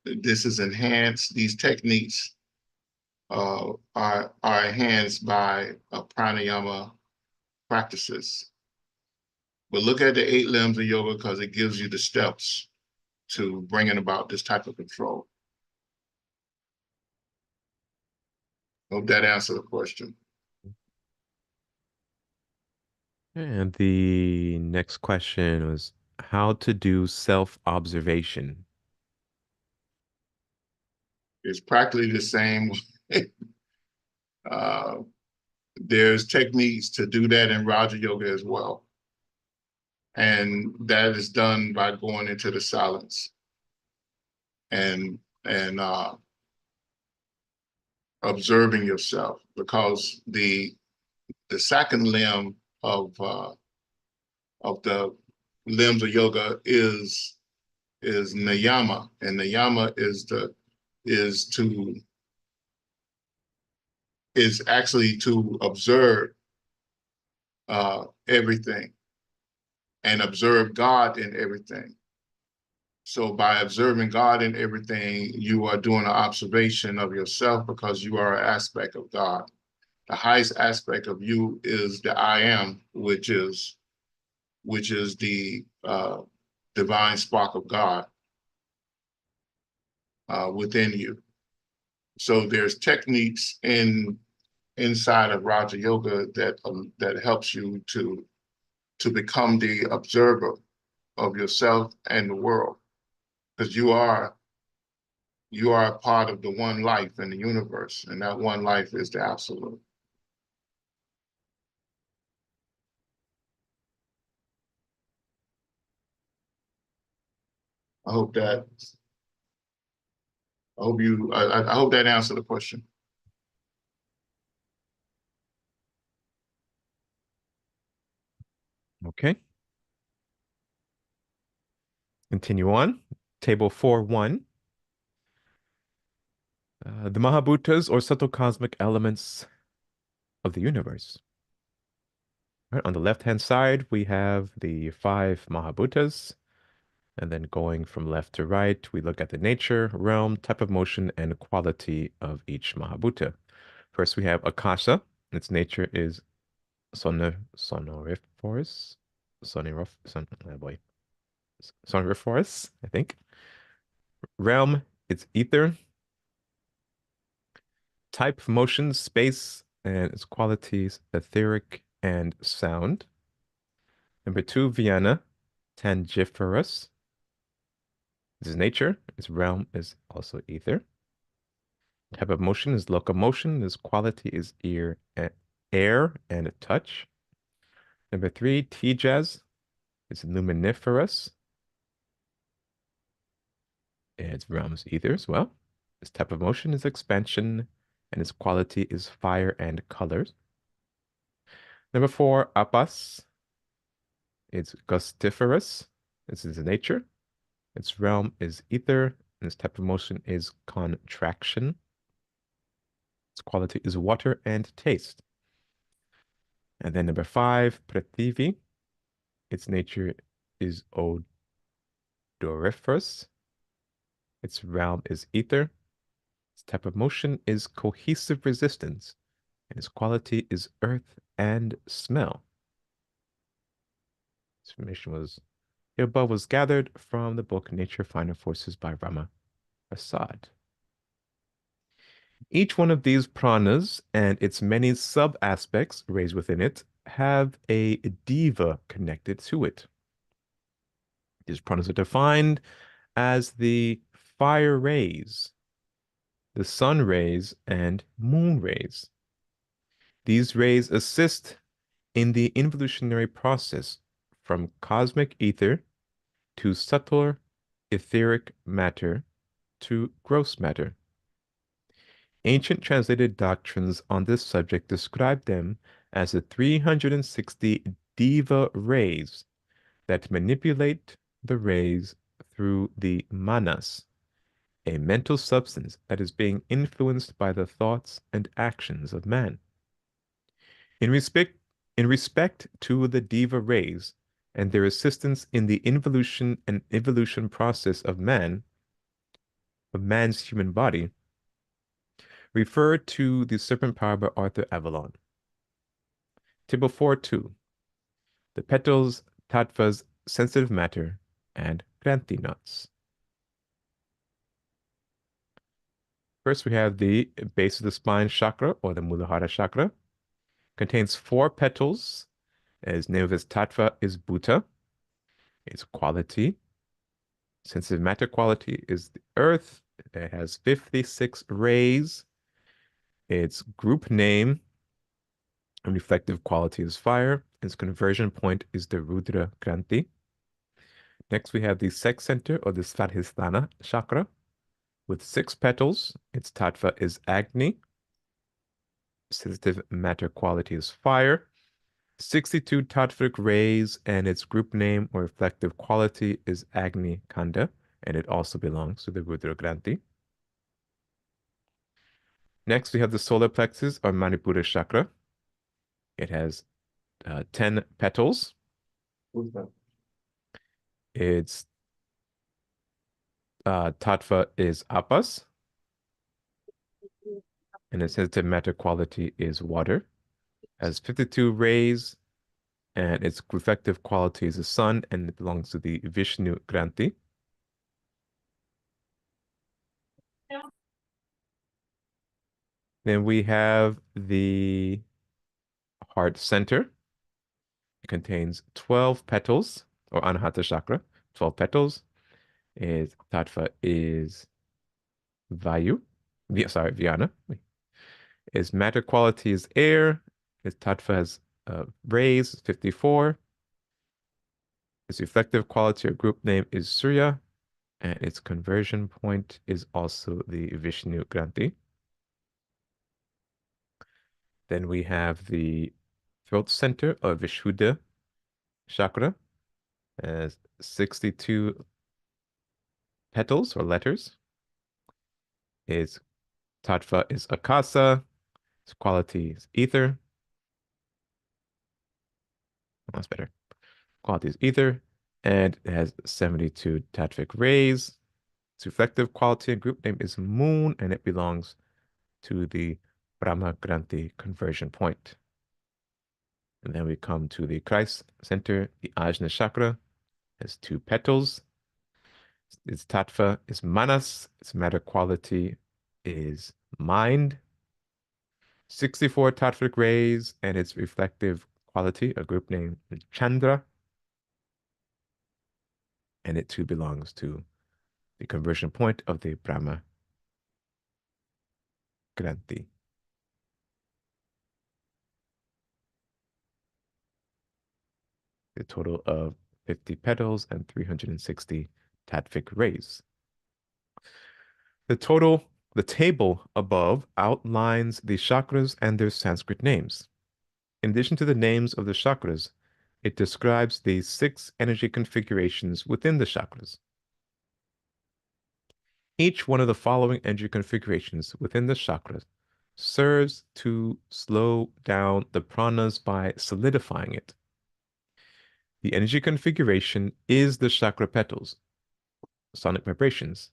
this is enhanced. These techniques are enhanced by pranayama practices. But look at the 8 limbs of yoga, because it gives you the steps to bringing about this type of control. Hope that answered the question. And the next question was how to do self-observation. It's practically the same. There's techniques to do that in Raja Yoga as well. And that is done by going into the silence and observing yourself, because the second limb of the limbs of yoga is niyama, and niyama is actually to observe everything and observe God in everything. So by observing God in everything, you are doing an observation of yourself, because you are an aspect of God. The highest aspect of you is the I am, which is the divine spark of God within you. So there's techniques inside of Raja Yoga that helps you to become the observer of yourself and the world, because you are a part of the one life in the universe, and that one life is the absolute. I hope that answered the question. Okay. Continue on. Table 4.1. The Mahabhutas, or subtle cosmic elements of the universe. Right, on the left-hand side, we have the 5 Mahabhutas. And then going from left to right, we look at the nature, realm, type of motion, and quality of each Mahabhuta. First, we have Akasha. Its nature is sonoriferous. Sonoriferous, I think. Realm, it's ether. Type of motion, space, and its qualities, etheric and sound. Number 2, Vienna, tangiferous. This is nature. Its realm is also ether. Type of motion is locomotion. Its quality is air and touch. Number 3, Tejas. It's luminiferous. Its realm is ether as well. Its type of motion is expansion, and its quality is fire and colors. Number 4, Apas. It's gustiferous. This is nature. Its realm is ether, and its type of motion is contraction. Its quality is water and taste. And then number 5, Prithivi. Its nature is odoriferous. Its realm is ether. Its type of motion is cohesive resistance, and its quality is earth and smell. This information was here above was gathered from the book Nature Finer Forces by Rama Prasad. Each one of these pranas and its many sub-aspects raised within it have a diva connected to it. These pranas are defined as the fire rays, the sun rays, and moon rays. These rays assist in the involutionary process from cosmic ether to subtler etheric matter to gross matter. Ancient translated doctrines on this subject describe them as the 360 diva rays that manipulate the rays through the manas, a mental substance that is being influenced by the thoughts and actions of man. In respect, in respect to the diva rays and their assistance in the involution and evolution process of man, of man's human body, refer to the Serpent Power by Arthur Avalon. Table 4.2. The petals, tattvas, sensitive matter, and granthi knots. First, we have the base of the spine chakra, or the Muladhara chakra. Contains 4 petals. Its name of its tattva is Bhuta. Its quality, sensitive matter quality, is the earth. It has 56 rays. Its group name and reflective quality is fire. Its conversion point is the Rudra Granthi. Next, we have the sex center, or the Svadhisthana chakra, with 6 petals. Its tattva is Agni. Sensitive matter quality is fire. 62 tattvic rays, and its group name or reflective quality is Agni Kanda, and it also belongs to the Rudra Granthi. Next, we have the solar plexus, or Manipura chakra. It has 10 petals. Its tattva is Apas, and its sensitive matter quality is water. Has 52 rays, and its reflective quality is the sun, and it belongs to the Vishnu Granthi. Then we have the heart center. It contains 12 petals, or Anahata chakra, 12 petals. Its tattva is Vayu, Vyana. Its matter quality is air. Its tattva has rays, 54. Its reflective quality or group name is Surya, and its conversion point is also the Vishnu Granthi. Then we have the throat center of Vishuddha chakra, as 62 petals or letters. Its tattva is Akasa. Its quality is ether. That's better. Quality is ether, and it has 72 tattvic rays. Its reflective quality and group name is moon, and it belongs to the Brahma Granthi conversion point. And then we come to the Christ center, the Ajna chakra. It has 2 petals. Its tattva is manas. Its matter quality is mind. 64 tattvic rays, and its reflective quality, a group name, is Chandra. And it too belongs to the conversion point of the Brahma Granthi. A total of 50 petals and 360 tattvic rays. The table above outlines the chakras and their Sanskrit names. In addition to the names of the chakras, it describes the 6 energy configurations within the chakras. Each one of the following energy configurations within the chakras serves to slow down the pranas by solidifying it. The energy configuration is the chakra petals, sonic vibrations.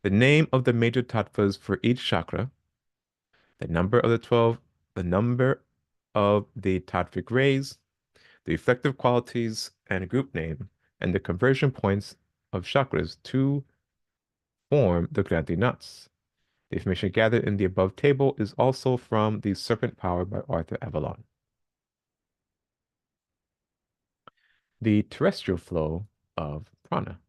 the name of the major tattvas for each chakra, the number of the 12, the number of the tattvic rays, the effective qualities and group name, and the conversion points of chakras to form the Granthi nuts. The information gathered in the above table is also from The Serpent Power by Arthur Avalon. The terrestrial flow of prana.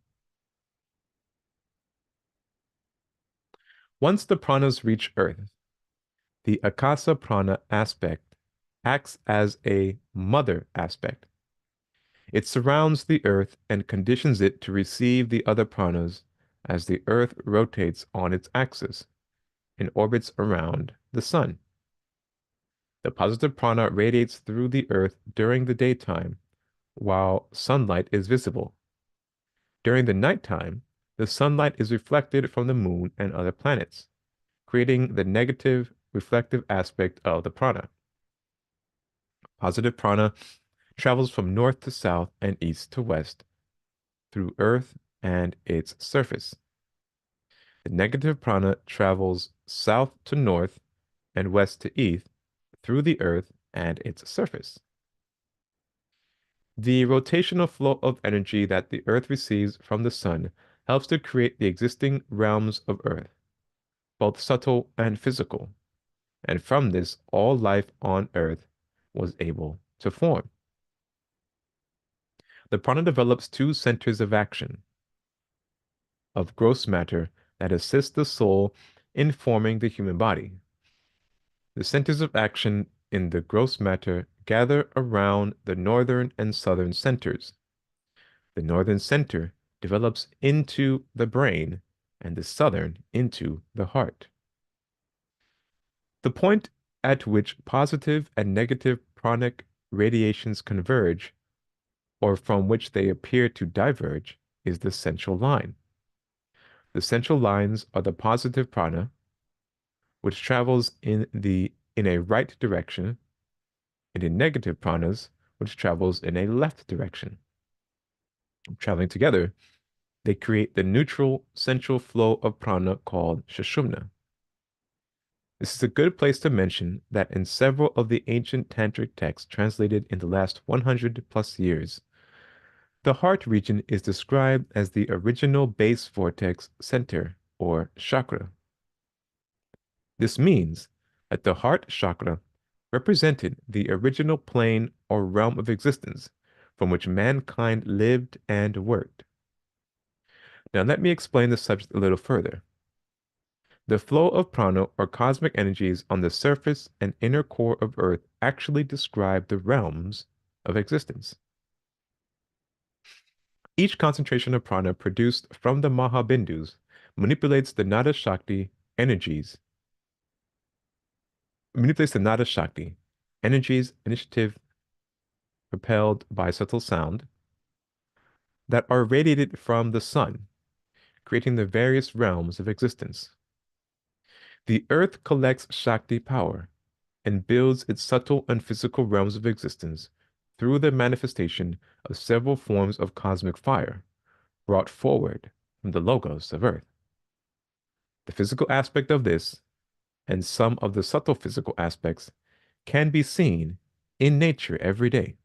Once the pranas reach Earth, the akasa prana aspect acts as a mother aspect. It surrounds the Earth and conditions it to receive the other pranas as the Earth rotates on its axis and orbits around the Sun. The positive prana radiates through the Earth during the daytime while sunlight is visible. During the nighttime, the sunlight is reflected from the moon and other planets, creating the negative reflective aspect of the prana. Positive prana travels from north to south and east to west through Earth and its surface. The negative prana travels south to north and west to east through the Earth and its surface. The rotational flow of energy that the Earth receives from the Sun helps to create the existing realms of Earth, both subtle and physical, and from this all life on Earth was able to form. The prana develops two centers of action of gross matter that assist the soul in forming the human body. The centers of action in the gross matter gather around the northern and southern centers. The northern center develops into the brain and the southern into the heart. The point at which positive and negative pranic radiations converge, or from which they appear to diverge, is the central line. The central lines are the positive prana, which travels in a right direction, and in negative pranas, which travels in a left direction. Traveling together, they create the neutral central flow of prana called Sushumna. This is a good place to mention that in several of the ancient tantric texts translated in the last 100 plus years, the heart region is described as the original base vortex center, or chakra. This means that the heart chakra represented the original plane or realm of existence from which mankind lived and worked. Now let me explain the subject a little further. The flow of prana or cosmic energies on the surface and inner core of Earth actually describe the realms of existence. Each concentration of prana produced from the Mahabindus manipulates the Nada Shakti energies, initiative propelled by subtle sound, that are radiated from the sun, creating the various realms of existence. The earth collects Shakti power and builds its subtle and physical realms of existence through the manifestation of several forms of cosmic fire brought forward from the logos of earth. The physical aspect of this, and some of the subtle physical aspects, can be seen in nature every day.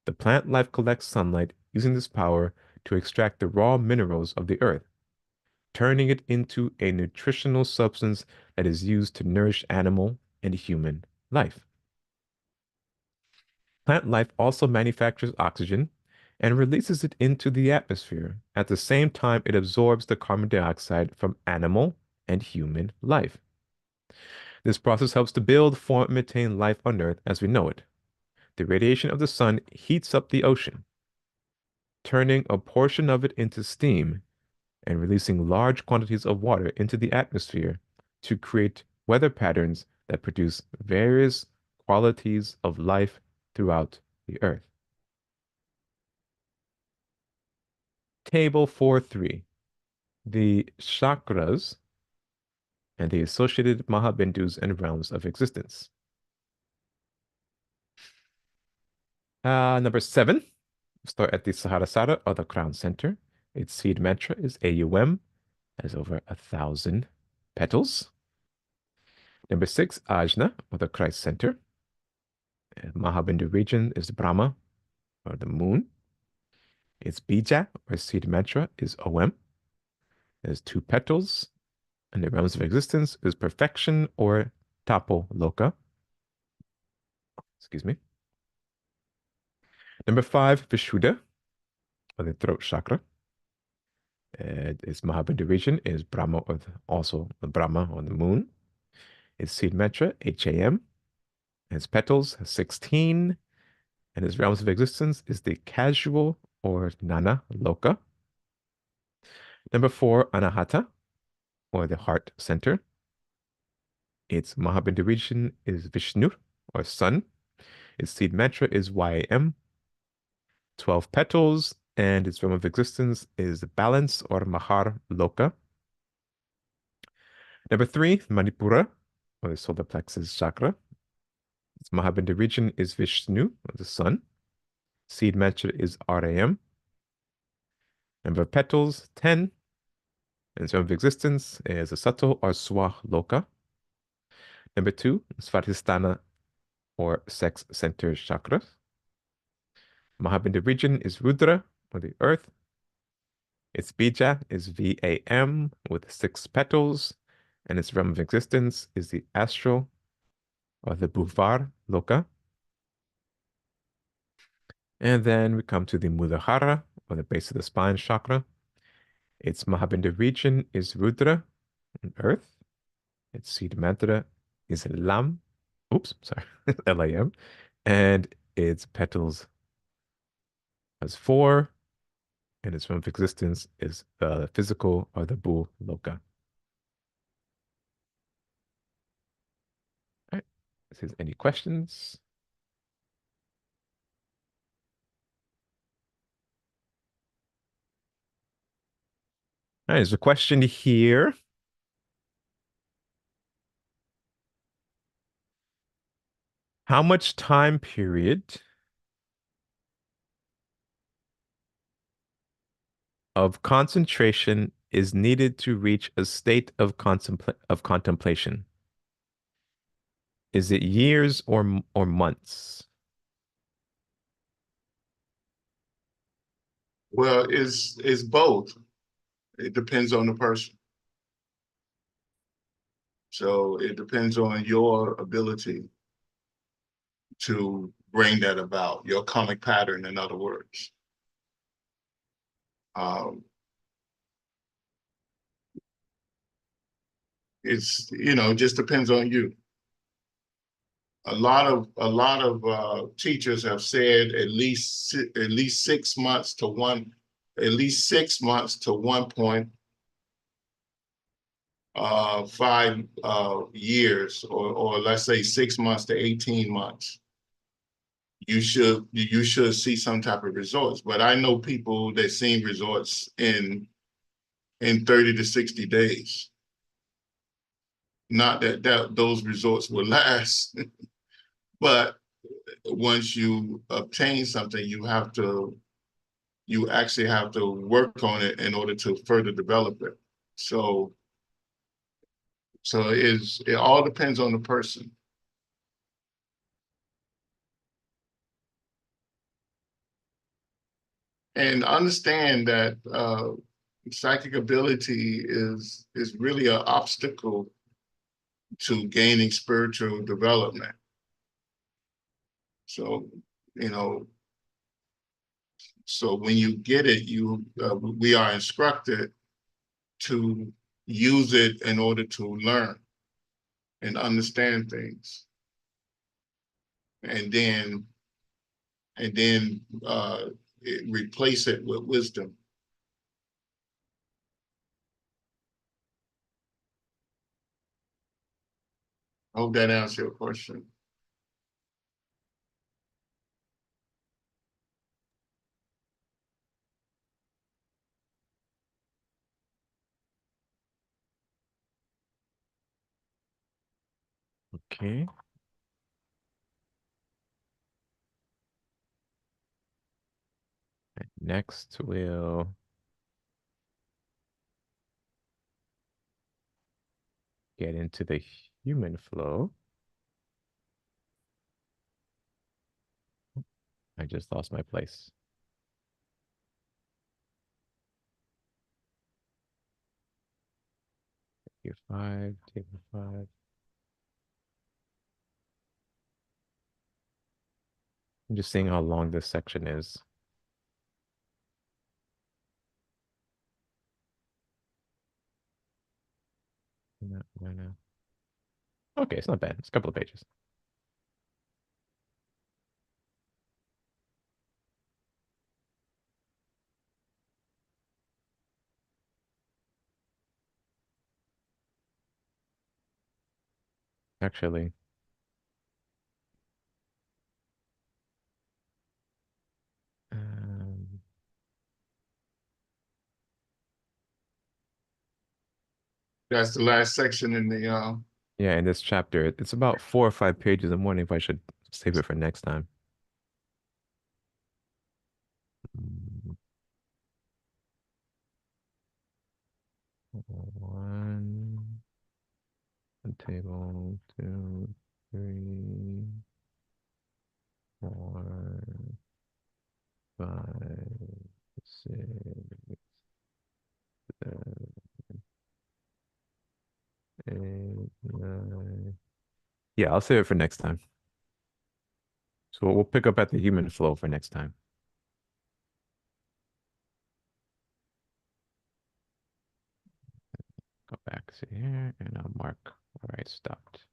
The plant life collects sunlight using this power to extract the raw minerals of the earth, turning it into a nutritional substance that is used to nourish animal and human life. Plant life also manufactures oxygen and releases it into the atmosphere. At the same time, it absorbs the carbon dioxide from animal and human life. This process helps to build, form, and maintain life on Earth as we know it. The radiation of the sun heats up the ocean, turning a portion of it into steam and releasing large quantities of water into the atmosphere to create weather patterns that produce various qualities of life throughout the earth. Table 4.3. The chakras and the associated Mahabindus and realms of existence. Number 7, start at the Sahasrara or the crown center. Its seed mantra is AUM, has over 1,000 petals. Number 6, Ajna, or the Christ center. Mahabindu region is Brahma, or the moon. Its bija, or seed mantra, is Om. It has 2 petals. And the realms of existence is perfection, or Tapo Loka. Excuse me. Number 5, Vishuddha, or the throat chakra. Its Mahabindu region is Brahma, or also the Brahma, or the moon. Its seed mantra, HAM. Its petals, 16. And its realms of existence is the casual, or Nana Loka. Number 4, Anahata, or the heart center. Its Mahabindu region is Vishnu, or sun. Its seed mantra is YAM. 12 petals, and its realm of existence is balance, or Mahar Loka. Number 3, Manipura, or the solar plexus chakra. Its Mahabindu region is Vishnu, or the sun. Seed mantra is RAM. Number of petals, 10. And its realm of existence is a subtle, or Swa Loka. Number 2, Svadhisthana, or sex center chakra. Mahabindu region is Rudra, or the earth. Its bija is VAM with 6 petals, and its realm of existence is the astral, or the Bhuvar Loka. And then we come to the Muladhara, or the base of the spine chakra. Its Mahabindu region is Rudra, on earth. Its seed mantra is Lam. Oops, sorry, LAM. And its petals has 4, and its realm of existence is the physical, or the Bhu Loka. All right. If there's any questions. All right, there's a question here. How much time period of concentration is needed to reach a state of contemplation? Is it years, or months? Well, it's both. It depends on the person. So it depends on your ability to bring that about, your karmic pattern, in other words. Um, it's, just depends on you. A lot of teachers have said at least 6 months to one, at least 6 months to 1.5 years, or let's say 6 months to 18 months. You should see some type of results. But I know people that seen results in 30 to 60 days. Not that those results will last, but once you obtain something, you actually have to work on it in order to further develop it. So it all depends on the person. And understand that psychic ability is really an obstacle to gaining spiritual development. So, so when you get it, we are instructed to use it in order to learn and understand things, and then replace it with wisdom. I hope that answers your question. Okay. Next, we'll get into the human flow. I just lost my place. Here 5, table 5. I'm just seeing how long this section is. Okay, it's not bad. It's a couple of pages. Actually, um, That's the last section in the yeah, in this chapter, it's about 4 or 5 pages. I'm wondering if I should save it for next time. Mm, One, table, 2, 3, 4, 5, 6, 7, 8, 9. Yeah, I'll save it for next time. So we'll pick up at the human flow for next time. Go back to here and I'll mark where I stopped.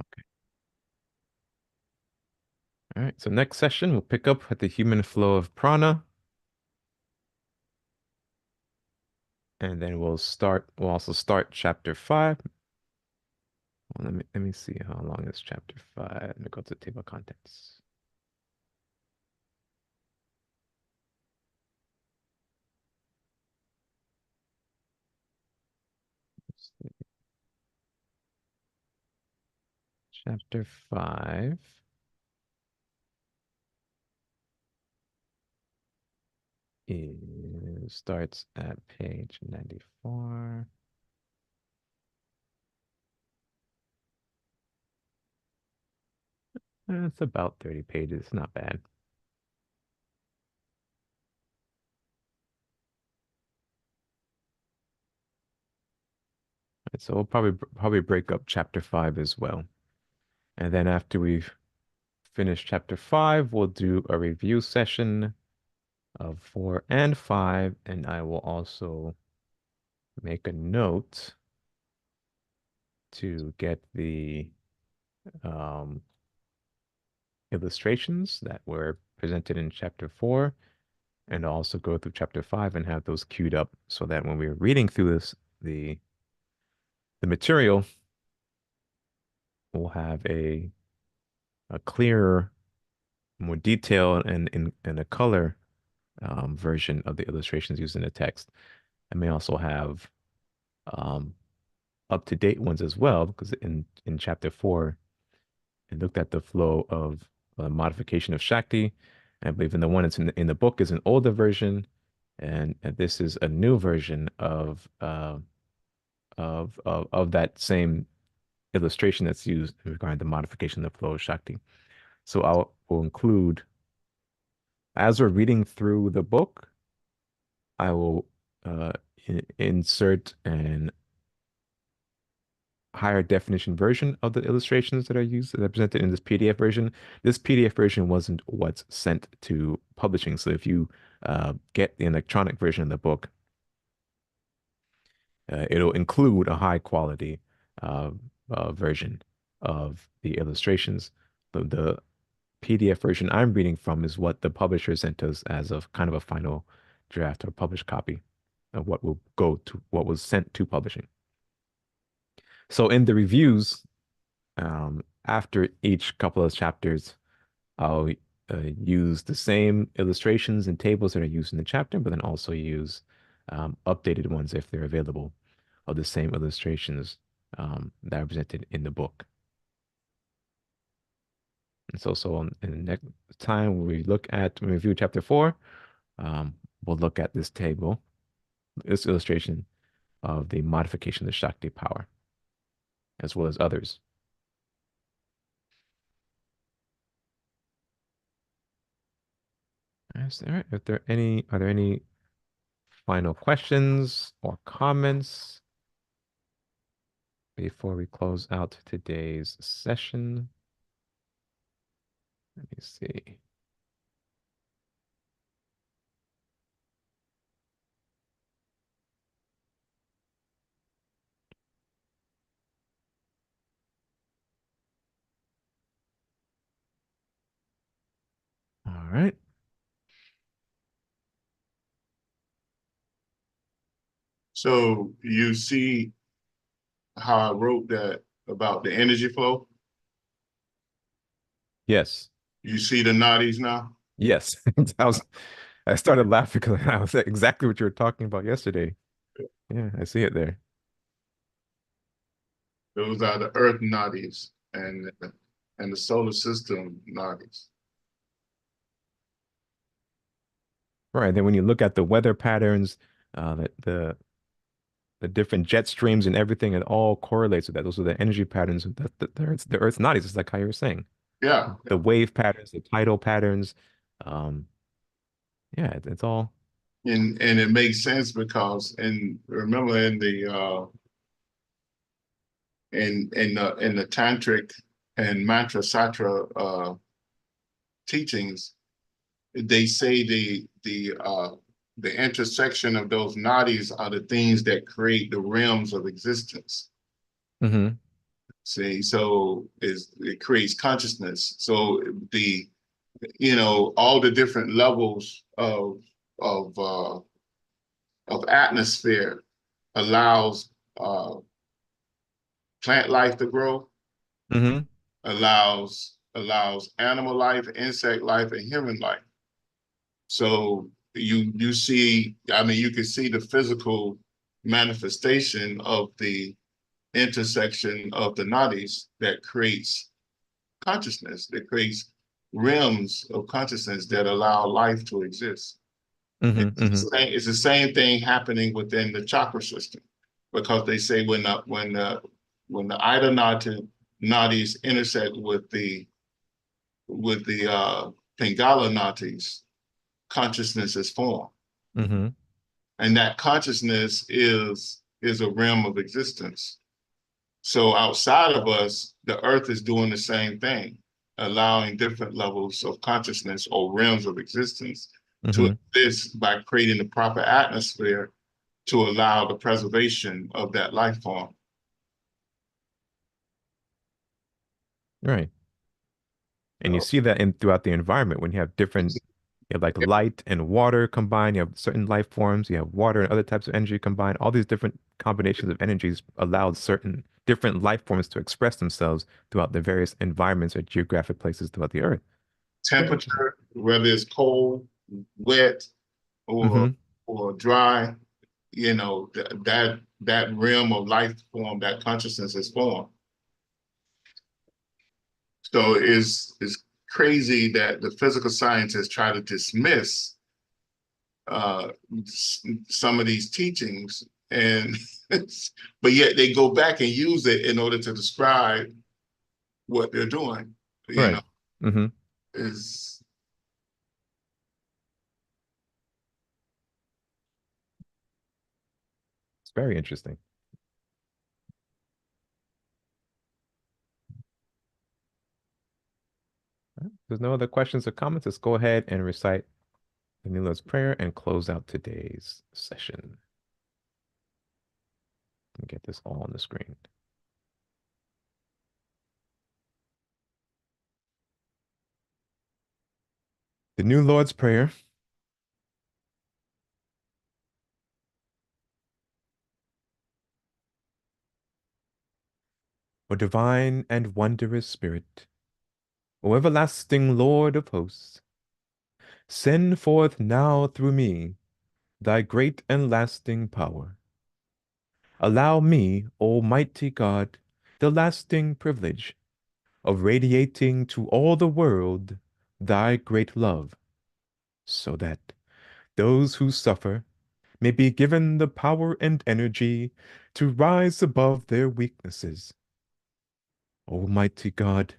Okay. All right. So next session, we'll pick up at the human flow of prana. And then we'll also start chapter 5. Well, let me see how long is chapter 5. Let me go to the table of contents. Chapter 5 starts at page 94. It's about 30 pages, not bad. Right, so we'll probably break up chapter 5 as well. And then after we've finished chapter 5, we'll do a review session of 4 and 5, and I will also make a note to get the um, illustrations that were presented in chapter 4 and also go through chapter 5 and have those queued up so that when we're reading through the material, we'll have a clearer, more detailed and a color version of the illustrations used in the text. I may also have um, up-to-date ones as well, because in chapter 4, it looked at the flow of modification of Shakti. I believe in the one that's in the book is an older version, and this is a new version of that same illustration that's used regarding the modification of the flow of Shakti. So will include, as we're reading through the book, I will insert an higher definition version of the illustrations that are used that are presented in this PDF version. This PDF version wasn't what's sent to publishing. So if you get the electronic version of the book, it'll include a high quality uh, version of the illustrations. The PDF version I'm reading from is what the publisher sent us as of kind of a final draft or published copy of what will go to what was sent to publishing. So in the reviews, after each couple of chapters, I'll use the same illustrations and tables that are used in the chapter, but then also use updated ones if they're available of the same illustrations that are presented in the book. And so in the next time when we look at, when we review chapter 4, um, we'll look at this table, this illustration of the modification of the Shakti power, as well as others. Is there, if there any, are there any final questions or comments before we close out today's session? Let me see. All right. So you see how I wrote that about the energy flow? Yes. You see the nadis now? Yes. I started laughing because I was exactly what you were talking about yesterday. Yeah, I see it there. Those are the earth nadis and the solar system nadis. Right. Then when you look at the weather patterns, the different jet streams and everything, it all correlates with that. Those are the energy patterns of the Earth's nadis, just like how you were saying. Yeah. The wave patterns, the tidal patterns. Um, yeah, it's all. And it makes sense because remember in the tantric and mantra satra teachings, they say the intersection of those nadis are the things that create the realms of existence. Hmm. See, so it creates consciousness. So all the different levels of uh, of atmosphere allows plant life to grow, Hmm. allows animal life, insect life, and human life. So you see, I mean, you can see the physical manifestation of the intersection of the nadis that creates consciousness, that creates realms of consciousness that allow life to exist. Hmm. Hmm. It's the same thing happening within the chakra system, because they say when the Ida nadis intersect with the Pingala nadis, consciousness is formed, Hmm. and that consciousness is a realm of existence. So outside of us, the earth is doing the same thing, allowing different levels of consciousness or realms of existence to Hmm. exist by creating the proper atmosphere to allow the preservation of that life form. Right. And you So, see that in throughout the environment when you have different, you have like light and water combined, you have certain life forms, you have water and other types of energy combined. All these different combinations of energies allow certain different life forms to express themselves throughout the various environments or geographic places throughout the earth. Very interesting. temperature, whether it's cold, wet, or Hmm. or dry, that realm of life form, that consciousness is formed. So it's crazy that the physical scientists try to dismiss uh, some of these teachings, and but yet they go back and use it in order to describe what they're doing. You know, Right. Hmm. is It's very interesting. If there's no other questions or comments, let's go ahead and recite the New Lord's Prayer and close out today's session. And get this all on the screen. The New Lord's Prayer. O divine and wondrous Spirit, O everlasting Lord of hosts, send forth now through me thy great and lasting power. Allow me, Almighty God, the lasting privilege of radiating to all the world thy great love, so that those who suffer may be given the power and energy to rise above their weaknesses. Almighty God,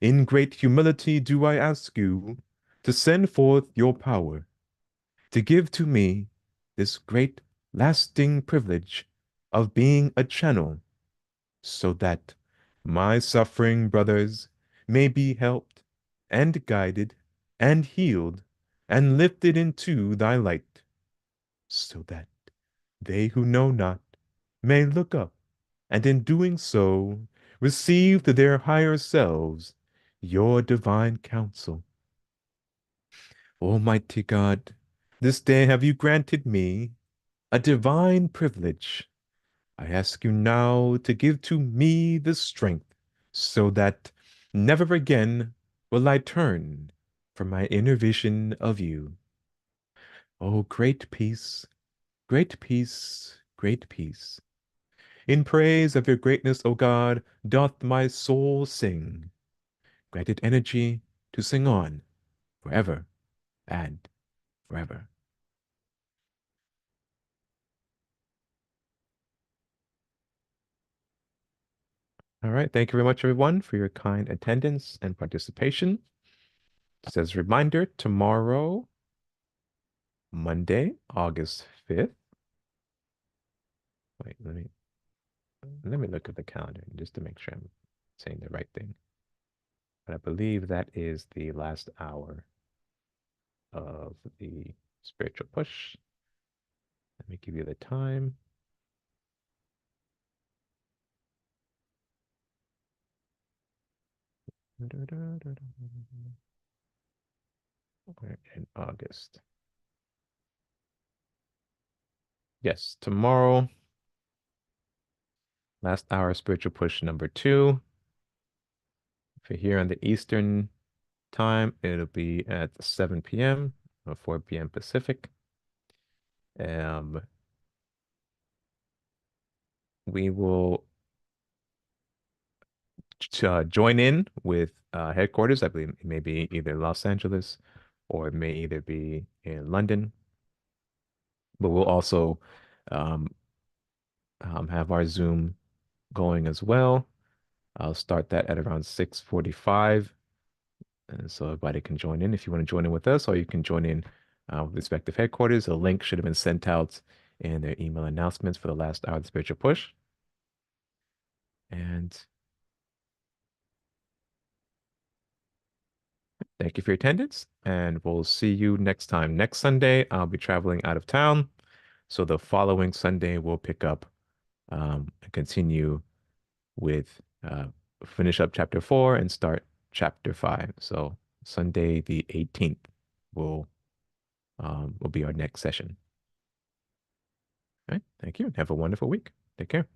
in great humility do I ask you to send forth your power, to give to me this great lasting privilege of being a channel, so that my suffering brothers may be helped and guided and healed and lifted into thy light, so that they who know not may look up, and in doing so receive to their higher selves your divine counsel. Almighty God, this day have you granted me a divine privilege. I ask you now to give to me the strength, so that never again will I turn from my inner vision of you. O great peace, great peace, great peace. In praise of your greatness, O God, doth my soul sing. Grant it energy to sing on forever and forever. All right. Thank you very much, everyone, for your kind attendance and participation. Just as a reminder, tomorrow, Monday, August 5th. Wait, let me look at the calendar just to make sure I'm saying the right thing. But I believe that is the last hour of the spiritual push. Let me give you the time. We're in August. Yes, tomorrow, last hour spiritual push number 2. If you're here on the Eastern time, it'll be at 7 p.m. or 4 p.m. Pacific. We will join in with headquarters. I believe it may be either Los Angeles or it may either be in London. But we'll also um, have our Zoom going as well. I'll start that at around 6:45. And so everybody can join in if you want to join in with us, or you can join in with respective headquarters. A link should have been sent out in their email announcements for the last hour of the spiritual push. And thank you for your attendance, and we'll see you next time. Next Sunday, I'll be traveling out of town. So the following Sunday, we'll pick up and continue with finish up chapter 4 and start chapter 5. So Sunday the 18th will be our next session. All right. Thank you. Have a wonderful week. Take care.